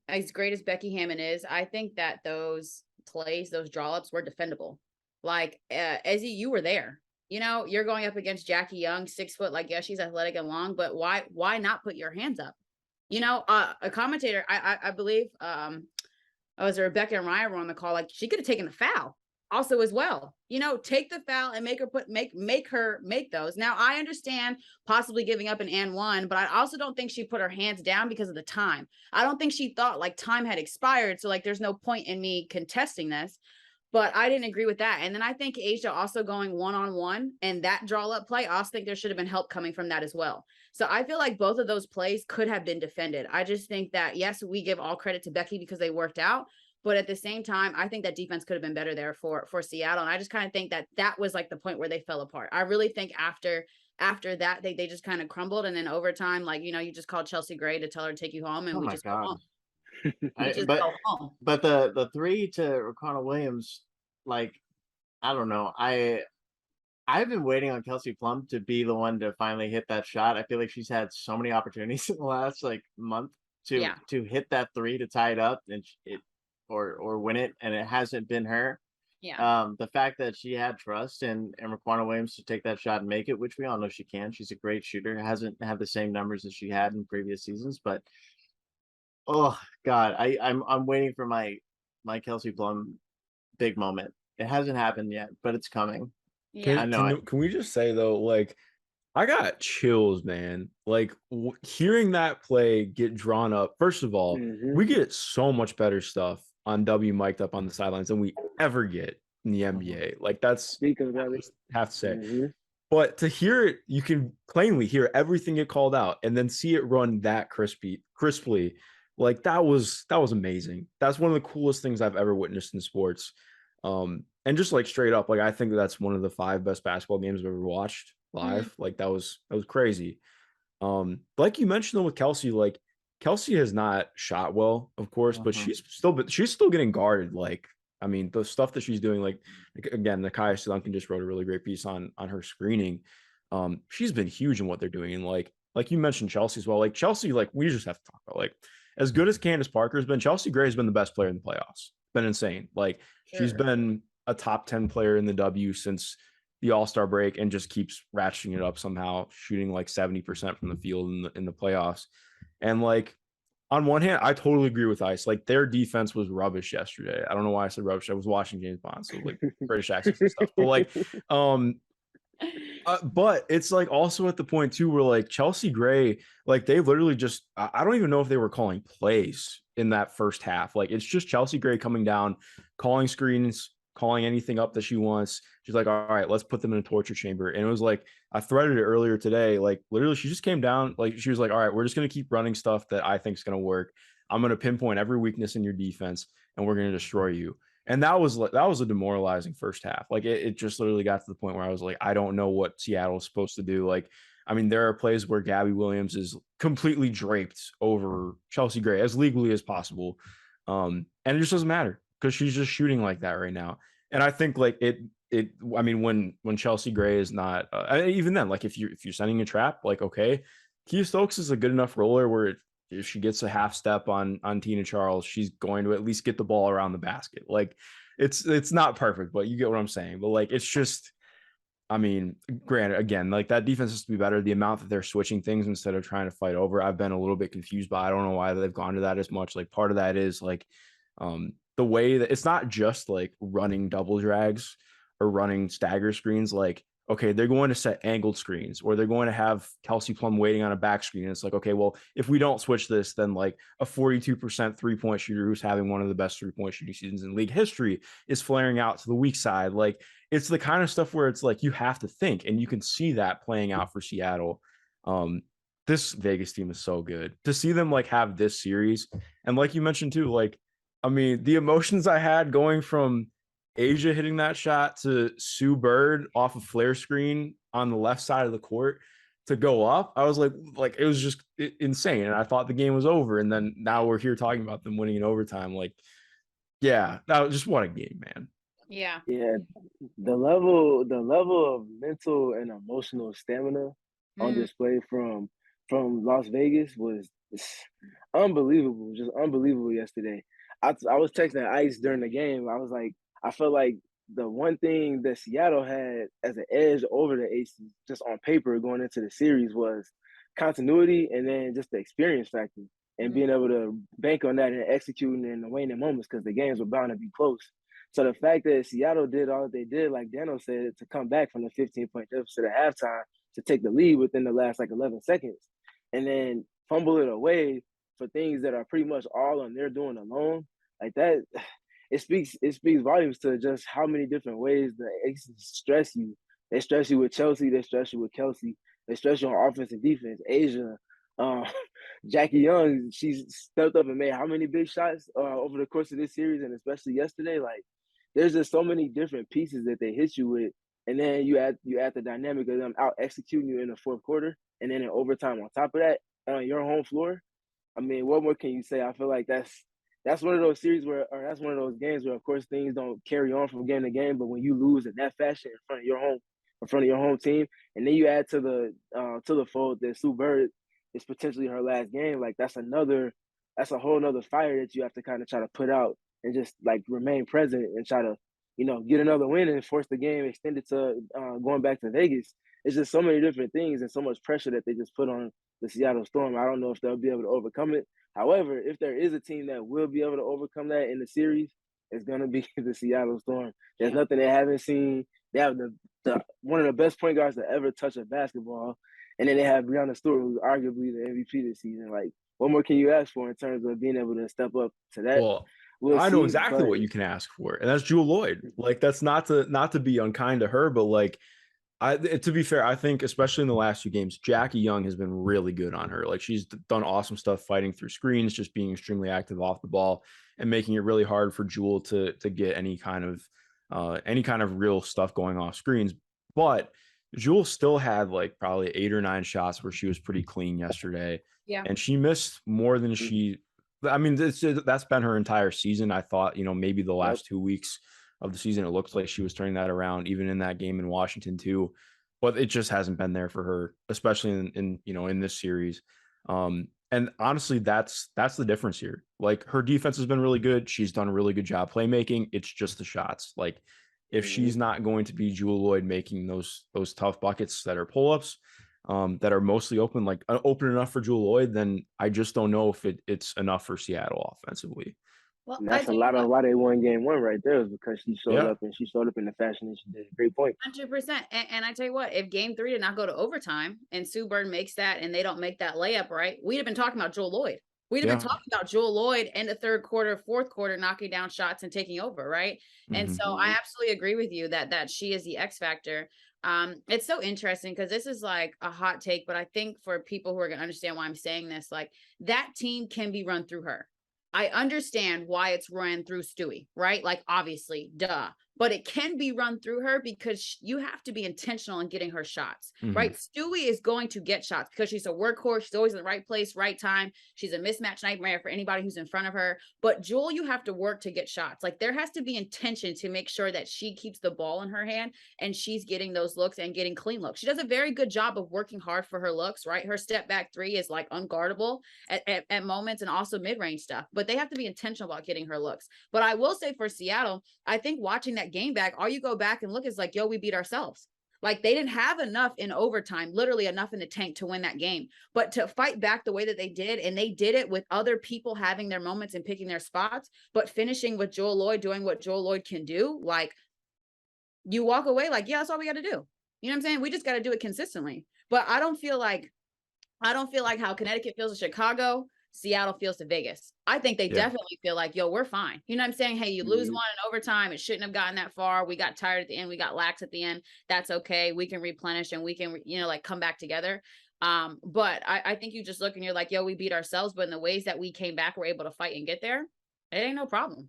as great as Becky Hammond is, I think that those plays, those draw ups were defendable. Like, Ezzy, you were there. You're going up against Jackie Young, 6 foot. Like, yeah, she's athletic and long, but why not put your hands up? A commentator, I believe, was Rebecca and Ryan were on the call. Like, she could have taken the foul also as well. Take the foul and make her make those. Now I understand possibly giving up an and one, but I also don't think she put her hands down because of the time. I don't think she thought like time had expired. So like there's no point in me contesting this. But I didn't agree with that. And then I think Asia also going one-on-one and that draw up play, I also think there should have been help coming from that as well. So I feel like both of those plays could have been defended. I just think that, yes, we give all credit to Becky because they worked out. But at the same time, I think that defense could have been better there for Seattle. And I just kind of think that was like the point where they fell apart. I really think after that, they just kind of crumbled. And then overtime, like, you just called Chelsea Gray to tell her to take you home and Oh we my just go God. home. But the three to Raquana Williams, like, I don't know. I've been waiting on Kelsey Plum to be the one to finally hit that shot. I feel like she's had so many opportunities in the last like month to hit that three to tie it up and or win it, and it hasn't been her. Yeah. The fact that she had trust in Raquana Williams to take that shot and make it, which we all know she can. She's a great shooter. Hasn't had the same numbers as she had in previous seasons, but oh God, I'm waiting for my Kelsey Plum big moment. It hasn't happened yet, but it's coming. Yeah. I know it. Can we just say though, like, I got chills, man. Like hearing that play get drawn up. First of all, we get so much better stuff on W mic'd up on the sidelines than we ever get in the NBA. Like that's have to say. But to hear it, you can plainly hear everything get called out and then see it run that crisply. Like that was amazing. That's one of the coolest things I've ever witnessed in sports. And just like straight up, like I think that's one of the 5 best basketball games I've ever watched live. Like that was crazy. Like you mentioned though with Kelsey, like Kelsey has not shot well, of course, but she's still getting guarded. Like, I mean, the stuff that she's doing, like again, Nakia Duncan just wrote a really great piece on her screening. She's been huge in what they're doing. And like you mentioned Chelsea as well. Like Chelsea, like we just have to talk about like as good as Candace Parker has been, Chelsea Gray has been the best player in the playoffs. Been insane. Like she's been a top 10 player in the W since the All-Star break and just keeps ratcheting it up somehow, shooting like 70% from the field in the playoffs. And like on one hand, I totally agree with Ice. Like their defense was rubbish yesterday. I don't know why I said rubbish. I was watching James Bond, so like British accents and stuff. But like, but it's like also at the point too where like Chelsea Gray, like they literally just I don't even know if they were calling plays in that first half. Like it's just Chelsea Gray coming down, calling screens, calling anything up that she wants. She's like, all right, let's put them in a torture chamber. And it was like, I threaded it earlier today. Like literally she just came down. Like she was like, all right, we're just going to keep running stuff that I think is going to work. I'm going to pinpoint every weakness in your defense and we're going to destroy you. And that was a demoralizing first half. Like it just literally got to the point where I was like, I don't know what Seattle is supposed to do. Like, I mean, there are plays where Gabby Williams is completely draped over Chelsea Gray as legally as possible. And it just doesn't matter because she's just shooting like that right now. And I think like I mean, when Chelsea Gray is not, even then, like if you're sending a trap, like, okay, Kia Stokes is a good enough roller where if she gets a half step on Tina Charles, she's going to at least get the ball around the basket. Like it's not perfect, but you get what I'm saying. But like, it's just, I mean, granted, again, like that defense has to be better. The amount that they're switching things instead of trying to fight over, I've been a little bit confused by. I don't know why they've gone to that as much. Like part of that is like, the way that it's not just like running double drags or running stagger screens. Like, okay, they're going to set angled screens or they're going to have Kelsey Plum waiting on a back screen. And it's like, okay, well, if we don't switch this, then like a 42% 3-point shooter who's having one of the best 3-point shooting seasons in league history is flaring out to the weak side. Like it's the kind of stuff where it's like, you have to think, and you can see that playing out for Seattle. This Vegas team is so good to see them like have this series. And like you mentioned too, like, I mean, the emotions I had going from Asia hitting that shot to Sue Bird off a flare screen on the left side of the court to go up, I was like it was just insane. And I thought the game was over. And then now we're here talking about them winning in overtime. Like, yeah, that was just what a game, man. Yeah. Yeah. The level of mental and emotional stamina on display from Las Vegas was unbelievable. Just unbelievable yesterday. I was texting Ice during the game. I was like, I felt like the one thing that Seattle had as an edge over the Aces, just on paper going into the series, was continuity and then just the experience factor and being able to bank on that and executing in the waning moments because the games were bound to be close. So the fact that Seattle did all that they did, like Dano said, to come back from the 15-point deficit at halftime to take the lead within the last like 11 seconds, and then fumble it away for things that are pretty much all on their doing alone, like that, it speaks volumes to just how many different ways the Aces stress you. They stress you with Chelsea, they stress you with Kelsey, they stress you on offense and defense. Asia, um, Jackie Young, she's stepped up and made how many big shots over the course of this series, and especially yesterday. Like, there's just so many different pieces that they hit you with, and then you add the dynamic of them out executing you in the fourth quarter, and then in overtime on top of that on your home floor. I mean, what more can you say? I feel like that's one of those series where, or that's one of those games where, of course, things don't carry on from game to game. But when you lose in that fashion in front of your home team, and then you add to the fold that Sue Bird is potentially her last game, like that's a whole nother fire that you have to kind of try to put out and just like remain present and try to, get another win and force the game extended to going back to Vegas. It's just so many different things and so much pressure that they just put on the Seattle Storm. I don't know if they'll be able to overcome it. However, if there is a team that will be able to overcome that in the series, it's going to be the Seattle Storm. There's nothing they haven't seen. They have the one of the best point guards to ever touch a basketball. And then they have Breanna Stewart, who's arguably the MVP this season. Like, what more can you ask for in terms of being able to step up to that? Well, We'll I know see, exactly but what you can ask for, and that's Jewel Lloyd. Like, that's not to be unkind to her, but like, to be fair, I think especially in the last few games, Jackie Young has been really good on her. Like, she's done awesome stuff fighting through screens, just being extremely active off the ball, and making it really hard for Jewel to get any kind of real stuff going off screens. But Jewel still had like probably 8 or 9 shots where she was pretty clean yesterday. Yeah. And she missed more than I mean, that's been her entire season. I thought, maybe the last 2 weeks of the season, it looked like she was turning that around, even in that game in Washington too. But it just hasn't been there for her, especially in this series. And honestly, that's the difference here. Like, her defense has been really good. She's done a really good job playmaking. It's just the shots. Like, if she's not going to be Jewel Lloyd making those tough buckets that are pull-ups, that are mostly open, like open enough for Jewel Lloyd, then I just don't know if it's enough for Seattle offensively. Well, and that's a lot of why they won game one right there, is because she showed up, and she showed up in the fashion that she did. Great point. 100%. And I tell you what, if game 3 did not go to overtime and Sue Bird makes that and they don't make that layup, right, we'd have been talking about Jewel Lloyd. We'd have been talking about Jewel Lloyd in the third quarter, fourth quarter, knocking down shots and taking over, right? And so I absolutely agree with you that she is the X factor. It's so interesting because this is like a hot take, but I think for people who are going to understand why I'm saying this, like, that team can be run through her. I understand why it's run through Stewie, right? Like, obviously, duh. But it can be run through her because you have to be intentional in getting her shots, right? Stewie is going to get shots because she's a workhorse. She's always in the right place, right time. She's a mismatch nightmare for anybody who's in front of her. But Jewel, you have to work to get shots. Like, there has to be intention to make sure that she keeps the ball in her hand and she's getting those looks and getting clean looks. She does a very good job of working hard for her looks, right? Her step back 3 is like unguardable at moments, and also mid-range stuff. But they have to be intentional about getting her looks. But I will say for Seattle, I think watching that game back, all you go back and look is like, yo, we beat ourselves. Like, they didn't have enough in overtime, literally enough in the tank to win that game. But to fight back the way that they did, and they did it with other people having their moments and picking their spots, but finishing with Jewel Lloyd doing what Jewel Lloyd can do, like, you walk away like, yeah, that's all we got to do. You know what I'm saying? We just got to do it consistently. But I don't feel like how Connecticut feels to Chicago, Seattle feels to Vegas. I think they definitely feel like, yo, we're fine. You know what I'm saying? Hey, you lose one in overtime. It shouldn't have gotten that far. We got tired at the end. We got lax at the end. That's okay. We can replenish and we can, like, come back together. But I think you just look and you're like, yo, we beat ourselves. But in the ways that we came back, we're able to fight and get there. It ain't no problem.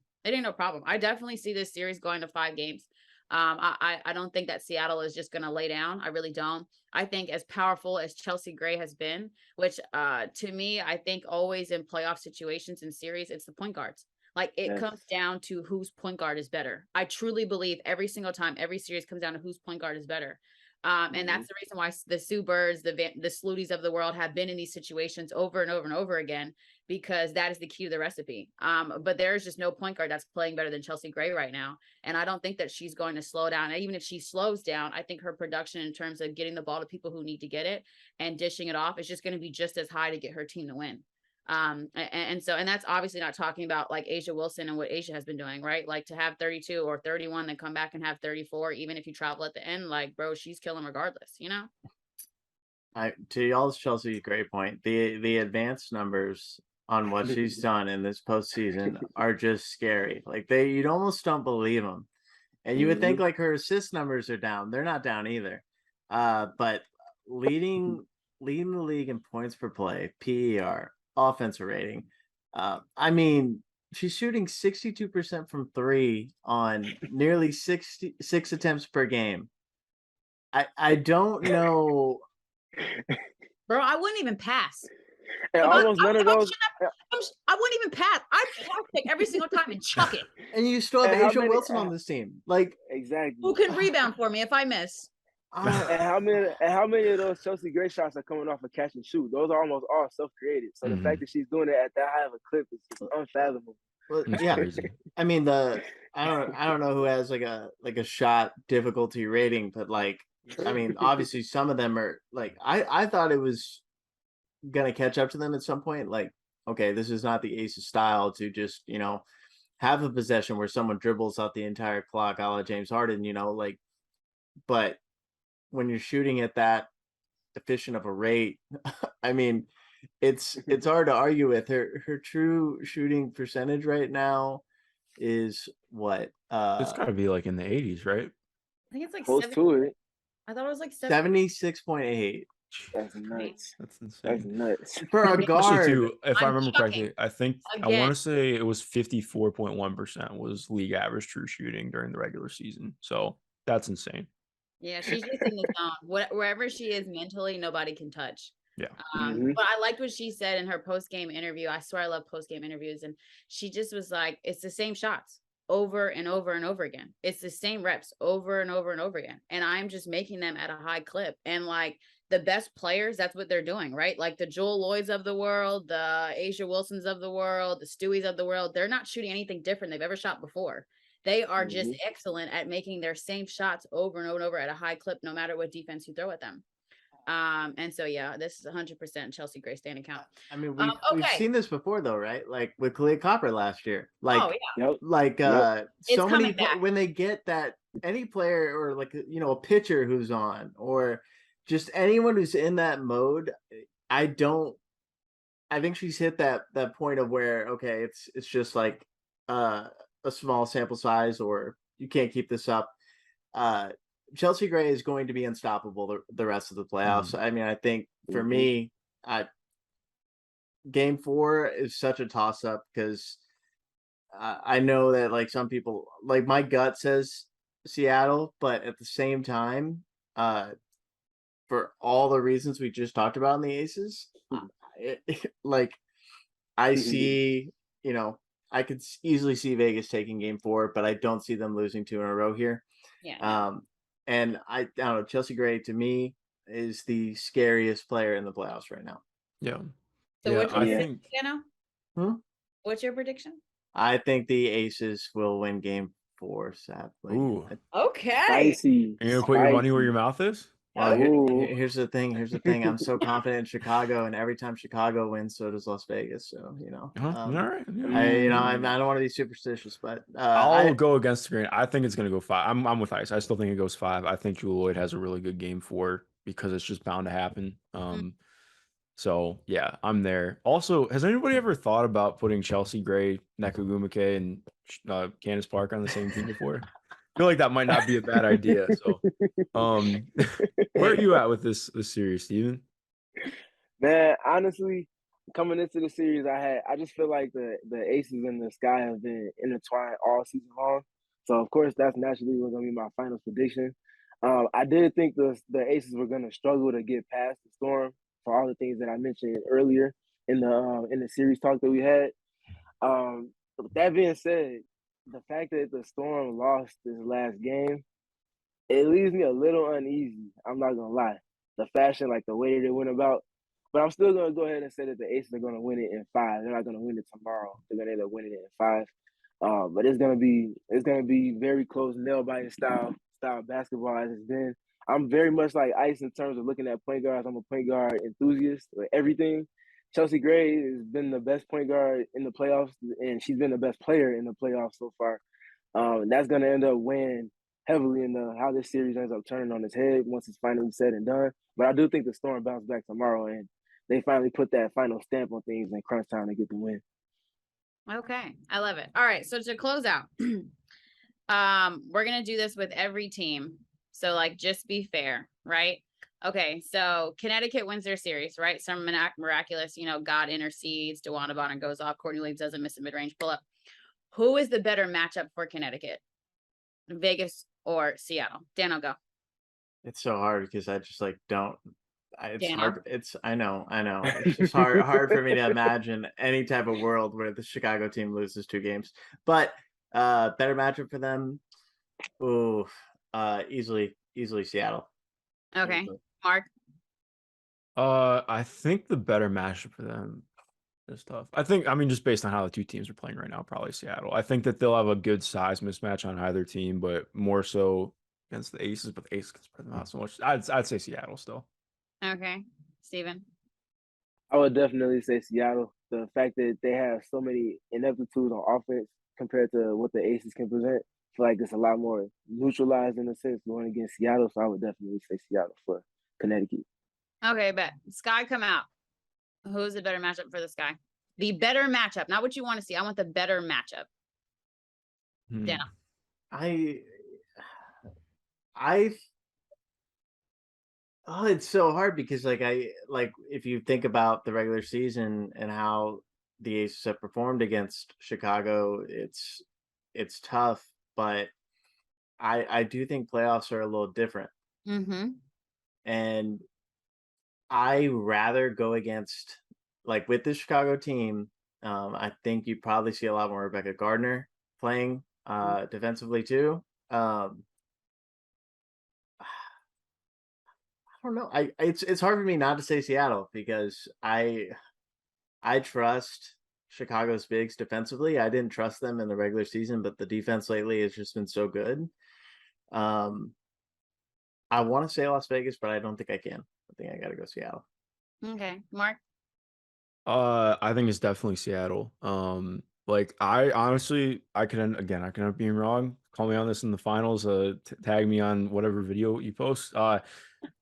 I definitely see this series going to 5 games. I don't think that Seattle is just going to lay down. I really don't. I think as powerful as Chelsea Gray has been, which to me, I think always in playoff situations and series, it's the point guards. Like, it comes down to whose point guard is better. I truly believe every single time, every series comes down to whose point guard is better. And that's the reason why the Sue Birds, the Sluties of the world have been in these situations over and over and over again, because that is the key to the recipe. But there's just no point guard that's playing better than Chelsea Gray right now. And I don't think that she's going to slow down. And even if she slows down, I think her production in terms of getting the ball to people who need to get it and dishing it off is just going to be just as high to get her team to win. And that's obviously not talking about like Asia Wilson and what Asia has been doing, right? Like to have 32 or 31, then come back and have 34, even if you travel at the end, like, bro, she's killing regardless, you know? To y'all's Chelsea, great point. The advanced numbers on what she's done in this postseason are just scary. Like you'd almost don't believe them. And you would think like her assist numbers are down. They're not down either. But leading the league in points per play, PER, offensive rating. I mean, she's shooting 62% from 3 on nearly 66 attempts per game. I don't know. Bro, I wouldn't even pass. And almost none of those. I wouldn't even pass. I pass it every single time and chuck it. And you still have And how Asia many- Wilson on this team. Like, Exactly. Who can rebound for me if I miss? And how many of those Chelsea Gray shots are coming off a catch and shoot? Those are almost all self-created. So the fact that she's doing it at that high of a clip is just unfathomable. well, It's yeah. crazy. I mean, I don't know who has like a shot difficulty rating, but like, I mean, obviously some of them are like, I thought it was gonna catch up to them at some point. Like, okay, this is not the Aces style to just, have a possession where someone dribbles out the entire clock, a la James Harden, like, but when you're shooting at that efficient of a rate, I mean, it's hard to argue with. Her true shooting percentage right now is what? It's got to be like in the 80s, right? I think it's like Close to it. I thought it was like 76.8. That's nuts. That's insane. That's nuts. For a Especially guard. too, if I I'm remember chucking. correctly, I think I Again. want to say it was 54.1% was league average true shooting during the regular season. So that's insane. Yeah, she's just in the zone. Wherever she is mentally, nobody can touch. Yeah. But I liked what she said in her post-game interview. I swear I love post-game interviews. And she just was like, it's the same shots over and over and over again. It's the same reps over and over and over again. And I'm just making them at a high clip. And like the best players, that's what they're doing, right? Like the Joel Lloyds of the world, the Asia Wilsons of the world, the Stewies of the world. They're not shooting anything different they've ever shot before. They are just excellent at making their same shots over and over and over at a high clip, no matter what defense you throw at them. And so, yeah, this is 100% Chelsea Gray standing count. I mean, we've seen this before though, right? Like with Kalia Copper last year. Like, oh, yeah. like It's so many coming back. when they get that any player or like a pitcher who's on or just anyone who's in that mode, I think she's hit that point of where okay, it's just like a small sample size or you can't keep this up. Chelsea Gray is going to be unstoppable the rest of the playoffs. I mean, I think for me, Game 4 is such a toss-up because I know that like some people, like my gut says Seattle, but at the same time, for all the reasons we just talked about in the Aces, like I see, I could easily see Vegas taking Game 4, but I don't see them losing 2 in a row here. Yeah. And I don't know, Chelsea Gray to me is the scariest player in the playoffs right now. Yeah. So yeah, what's your I prediction, think. Dano? What's your prediction? I think the Aces will win Game 4, sadly. Ooh. Okay. Spicy. You're gonna put your money where your mouth is? Well, Ooh. here's the thing. I'm so confident in Chicago, and every time Chicago wins, so does Las Vegas. So All right. Yeah. I don't want to be superstitious, but I'll go against the grain. I think it's gonna go 5. I'm with Ice. I still think it goes 5. I think Jewel Lloyd has a really good Game 4 because it's just bound to happen. So yeah, I'm there. Also, has anybody ever thought about putting Chelsea Gray, Nekagumake, and Candace Parker on the same team before? I feel like that might not be a bad idea. So, where are you at with this series, Steven? Man, honestly, coming into the series, I just feel like the Aces in the sky have been intertwined all season long. So of course, that's naturally going to be my final prediction. I did think the Aces were going to struggle to get past the Storm for all the things that I mentioned earlier in the series talk that we had. With that being said, the fact that the Storm lost this last game, it leaves me a little uneasy. I'm not gonna lie. The fashion, like the way they went about, but I'm still gonna go ahead and say that the Aces are gonna win it in 5. They're not gonna win it tomorrow. They're gonna end up winning it in 5. But it's gonna be very close, nail biting style basketball as it's been. I'm very much like Ice in terms of looking at point guards. I'm a point guard enthusiast with everything. Chelsea Gray has been the best point guard in the playoffs, and she's been the best player in the playoffs so far. That's going to end up weighing heavily in how this series ends up turning on its head once it's finally said and done. But I do think the Storm bounce back tomorrow, and they finally put that final stamp on things in crunch time to get the win. Okay, I love it. All right, so to close out, we're gonna do this with every team. So like, just be fair, right? Okay, so Connecticut wins their series, right? Some miraculous, God intercedes, DeWanna Bonner goes off, Courtney Lee doesn't miss a mid-range pull-up. Who is the better matchup for Connecticut? Vegas or Seattle? Dano, go. It's so hard because I just like don't. It's Dano. hard. I know. It's just hard for me to imagine any type of world where the Chicago team loses 2 games. But better matchup for them. Ooh, easily Seattle. Okay, Easily. Mark. I think the better matchup for them is tough. I mean, just based on how the 2 teams are playing right now, probably Seattle. I think that they'll have a good size mismatch on either team, but more so against the Aces, but the Aces can spread them out so much. I'd say Seattle still. Okay, Steven. I would definitely say Seattle. The fact that they have so many ineptitudes on offense compared to what the Aces can present, I feel like it's a lot more neutralized in a sense going against Seattle. So I would definitely say Seattle for Connecticut. Okay, bet. Sky, come out. Who's the better matchup for the Sky? The better matchup, not what you want to see. I want the better matchup. Dana. Oh, it's so hard because if you think about the regular season and how the Aces have performed against Chicago, it's tough, but I do think playoffs are a little different. Mm-hmm. And I rather go against with the Chicago team. I think you probably see a lot more Rebecca Gardner playing defensively too. I don't know. It's hard for me not to say Seattle because I trust Chicago's bigs defensively. I didn't trust them in the regular season, but the defense lately has just been so good. I want to say Las Vegas, but I don't think I can. I think I got to go Seattle. Okay, Mark. I think it's definitely Seattle. I honestly, I could end up being wrong. Call me on this in the finals. Tag me on whatever video you post. I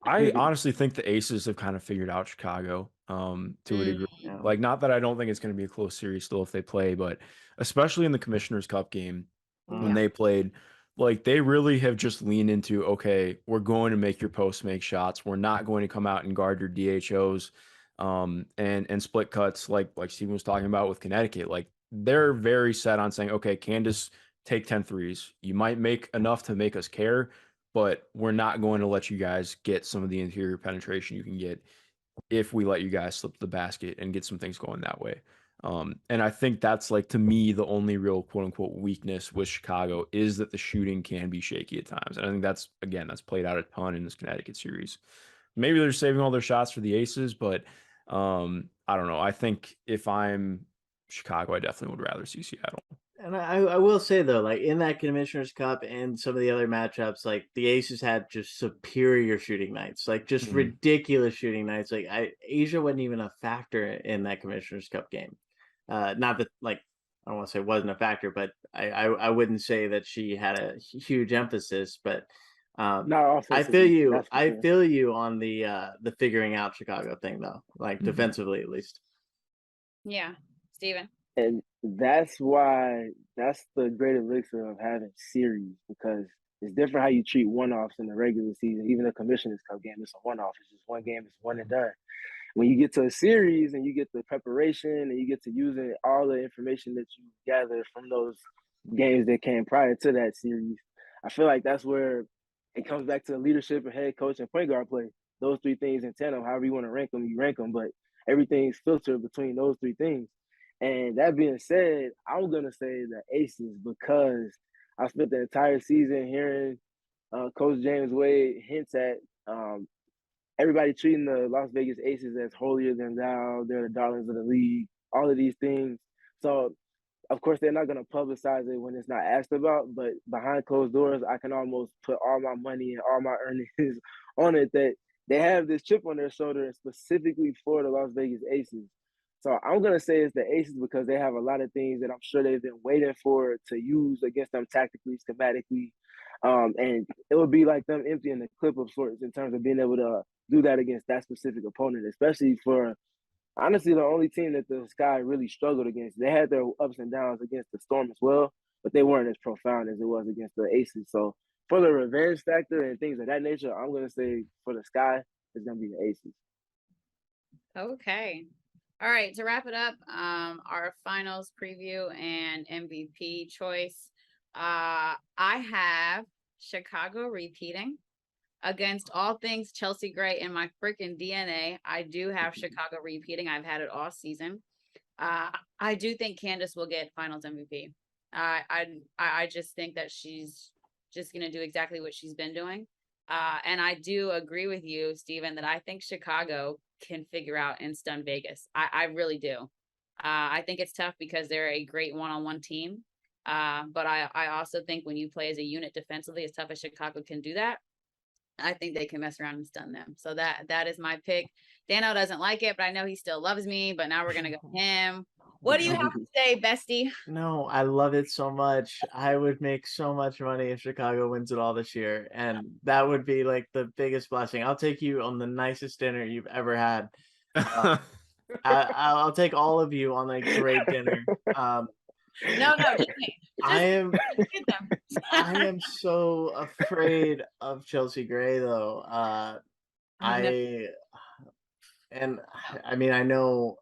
honestly think the Aces have kind of figured out Chicago, to a degree. Yeah. Like, not that I don't think it's going to be a close series still if they play, but especially in the Commissioner's Cup game when they played, like, they really have just leaned into, okay, we're going to make your posts make shots. We're not going to come out and guard your DHOs, and split cuts like Steven was talking about with Connecticut. Like, they're very set on saying, okay, Candace, take 10 threes. You might make enough to make us care, but we're not going to let you guys get some of the interior penetration you can get if we let you guys slip the basket and get some things going that way. And I think that's, like, to me, the only real quote unquote weakness with Chicago is that the shooting can be shaky at times. And I think that's played out a ton in this Connecticut series. Maybe they're saving all their shots for the Aces, but I don't know. I think if I'm Chicago, I definitely would rather see Seattle. And I will say though, in that Commissioner's Cup and some of the other matchups, the Aces had just superior shooting nights, just ridiculous shooting nights. Asia wasn't even a factor in that Commissioner's Cup game. Not that I don't want to say it wasn't a factor, but I wouldn't say that she had a huge emphasis. But Not I feel offensively, you. that's for I sure. feel you on the figuring out Chicago thing though, defensively at least. Yeah, Steven. And that's the great elixir of having series, because it's different how you treat one-offs in the regular season. Even the Commissioner's Cup game, it's a one-off. It's just one game. It's one and done. When you get to a series and you get the preparation and you get to using all the information that you gather from those games that came prior to that series, I feel like that's where it comes back to leadership and head coach and point guard play. Those 3 things in tandem, however you want to rank them, you rank them, but everything's filtered between those 3 things. And that being said, I'm going to say the Aces, because I spent the entire season hearing Coach James Wade hints at everybody treating the Las Vegas Aces as holier than thou. They're the darlings of the league, all of these things. So, of course, they're not going to publicize it when it's not asked about, but behind closed doors, I can almost put all my money and all my earnings on it that they have this chip on their shoulder specifically for the Las Vegas Aces. So I'm gonna say it's the Aces because they have a lot of things that I'm sure they've been waiting for to use against them tactically, schematically, and it would be like them emptying the clip of sorts in terms of being able to do that against that specific opponent, especially for honestly the only team that the Sky really struggled against. They had their ups and downs against the Storm as well, but they weren't as profound as it was against the Aces. So for the revenge factor and things of that nature, I'm gonna say for the Sky, it's gonna be the Aces. Okay. All right. To wrap it up, our finals preview and MVP choice. I have Chicago repeating against all things Chelsea Gray in my freaking DNA. I do have Chicago repeating. I've had it all season. I do think Candace will get finals MVP. I just think that she's just going to do exactly what she's been doing. And I do agree with you, Steven, that I think Chicago can figure out and stun Vegas. I really do. I think it's tough because they're a great one-on-one team. But I also think when you play as a unit defensively, as tough as Chicago can do that, I think they can mess around and stun them. So that is my pick. Dano doesn't like it, but I know he still loves me. But now we're going to go with him. What do you have to say, bestie? No, I love it so much. I would make so much money if Chicago wins it all this year, and that would be like the biggest blessing. I'll take you on the nicest dinner you've ever had. I'll take all of you on a great dinner. No, just me. I am get them. I am so afraid of Chelsea Gray though. I mean I know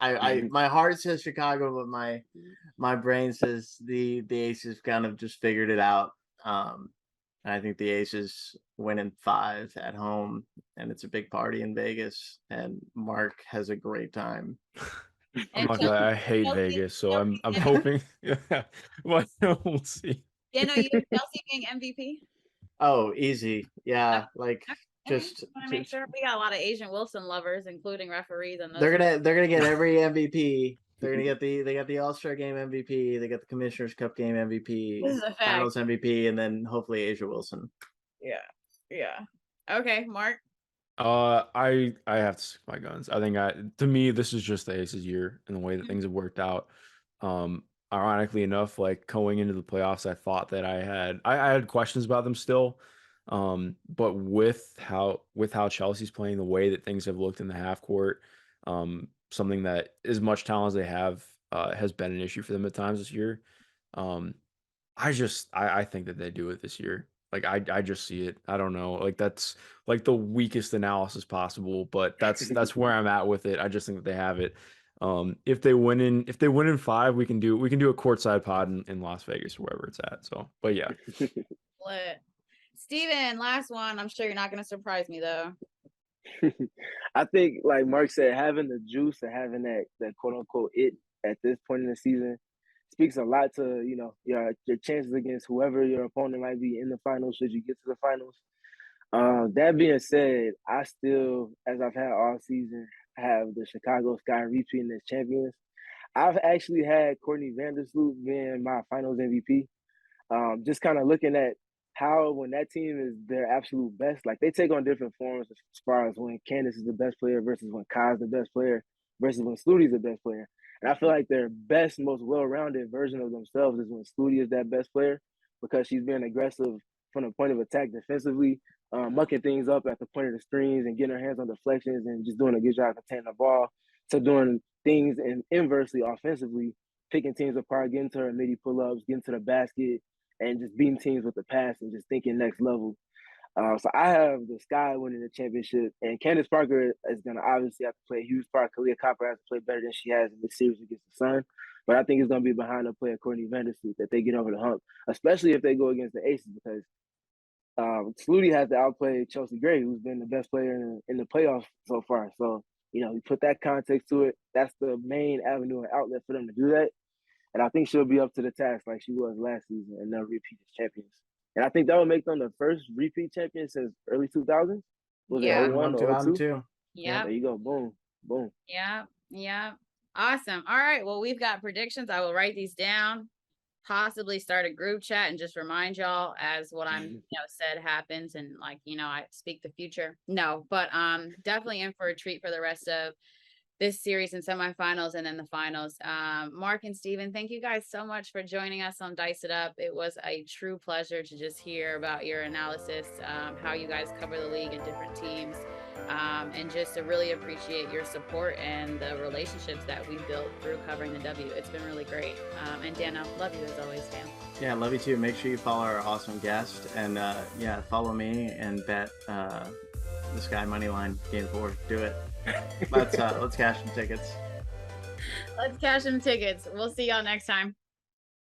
I my heart says Chicago, but my brain says the Aces kind of just figured it out. I think the Aces win in 5 at home, and it's a big party in Vegas, and Mark has a great time. I'm not gonna lie, I hate Vegas, so I'm hoping. Yeah, well, we'll see. You know, you have Chelsea being MVP. Oh, easy, yeah. Like Just want to make sure we got a lot of Asian Wilson lovers, including referees, and they're gonna get every MVP. They're gonna get they got the All-Star Game MVP, they got the Commissioner's Cup game MVP, This is a fact. Finals MVP, and then hopefully Asia Wilson. Yeah. Okay, Mark. I have to stick my guns. I think to me this is just the Aces year and the way that things have worked out. Ironically enough, like going into the playoffs, I thought that I had questions about them still. But with how Chelsea's playing, the way that things have looked in the half court, something that as much talent as they have has been an issue for them at times this year. I think that they do it this year. Like I just see it. I don't know. Like that's like the weakest analysis possible, but that's where I'm at with it. I just think that they have it. If they win in 5, we can do a courtside pod in Las Vegas or wherever it's at. So, but yeah. Lit. Steven, last one. I'm sure you're not going to surprise me though. I think, like Mark said, having the juice and having that quote unquote it at this point in the season speaks a lot to your chances against whoever your opponent might be in the finals should you get to the finals. That being said, I still, as I've had all season, have the Chicago Sky repeating as champions. I've actually had Courtney Vandersloot being my finals MVP. Just kind of looking at how when that team is their absolute best, like they take on different forms as far as when Candace is the best player versus when Kai's the best player versus when Slutty's the best player. And I feel like their best, most well-rounded version of themselves is when Sluty is that best player because she's being aggressive from the point of attack defensively, mucking things up at the point of the screens and getting her hands on deflections and just doing a good job containing the ball, to doing things inversely offensively, picking teams apart, getting to her midi pull-ups, getting to the basket, and just beating teams with the pass and just thinking next level. So I have the Sky winning the championship, and Candace Parker is going to obviously have to play a huge part. Kalia Copper has to play better than she has in this series against the Sun, but I think it's going to be behind the player Courtney Vandersloot that they get over the hump, especially if they go against the Aces, because Sluty has to outplay Chelsea Gray, who's been the best player in the playoffs so far. So, you put that context to it. That's the main avenue and outlet for them to do that. And I think she'll be up to the task like she was last season, and they'll repeat as champions. And I think that will make them the first repeat champion since early 2000s. Was it 01 or 2002? Yeah. There you go. Boom. Yeah. Awesome. All right. Well, we've got predictions. I will write these down, possibly start a group chat and just remind y'all as what I'm said happens, and I speak the future. No, but definitely in for a treat for the rest of this series and semifinals and then the finals. Mark and Steven, thank you guys so much for joining us on Dice It Up. It was a true pleasure to just hear about your analysis, how you guys cover the league and different teams, and just to really appreciate your support and the relationships that we built through covering the W. It's been really great. And Dano, love you as always, Dan. Yeah, love you too. Make sure you follow our awesome guest, and yeah, follow me and bet the Sky money line game 4. Do it. Let's cash some tickets. Let's cash some tickets. We'll see y'all next time.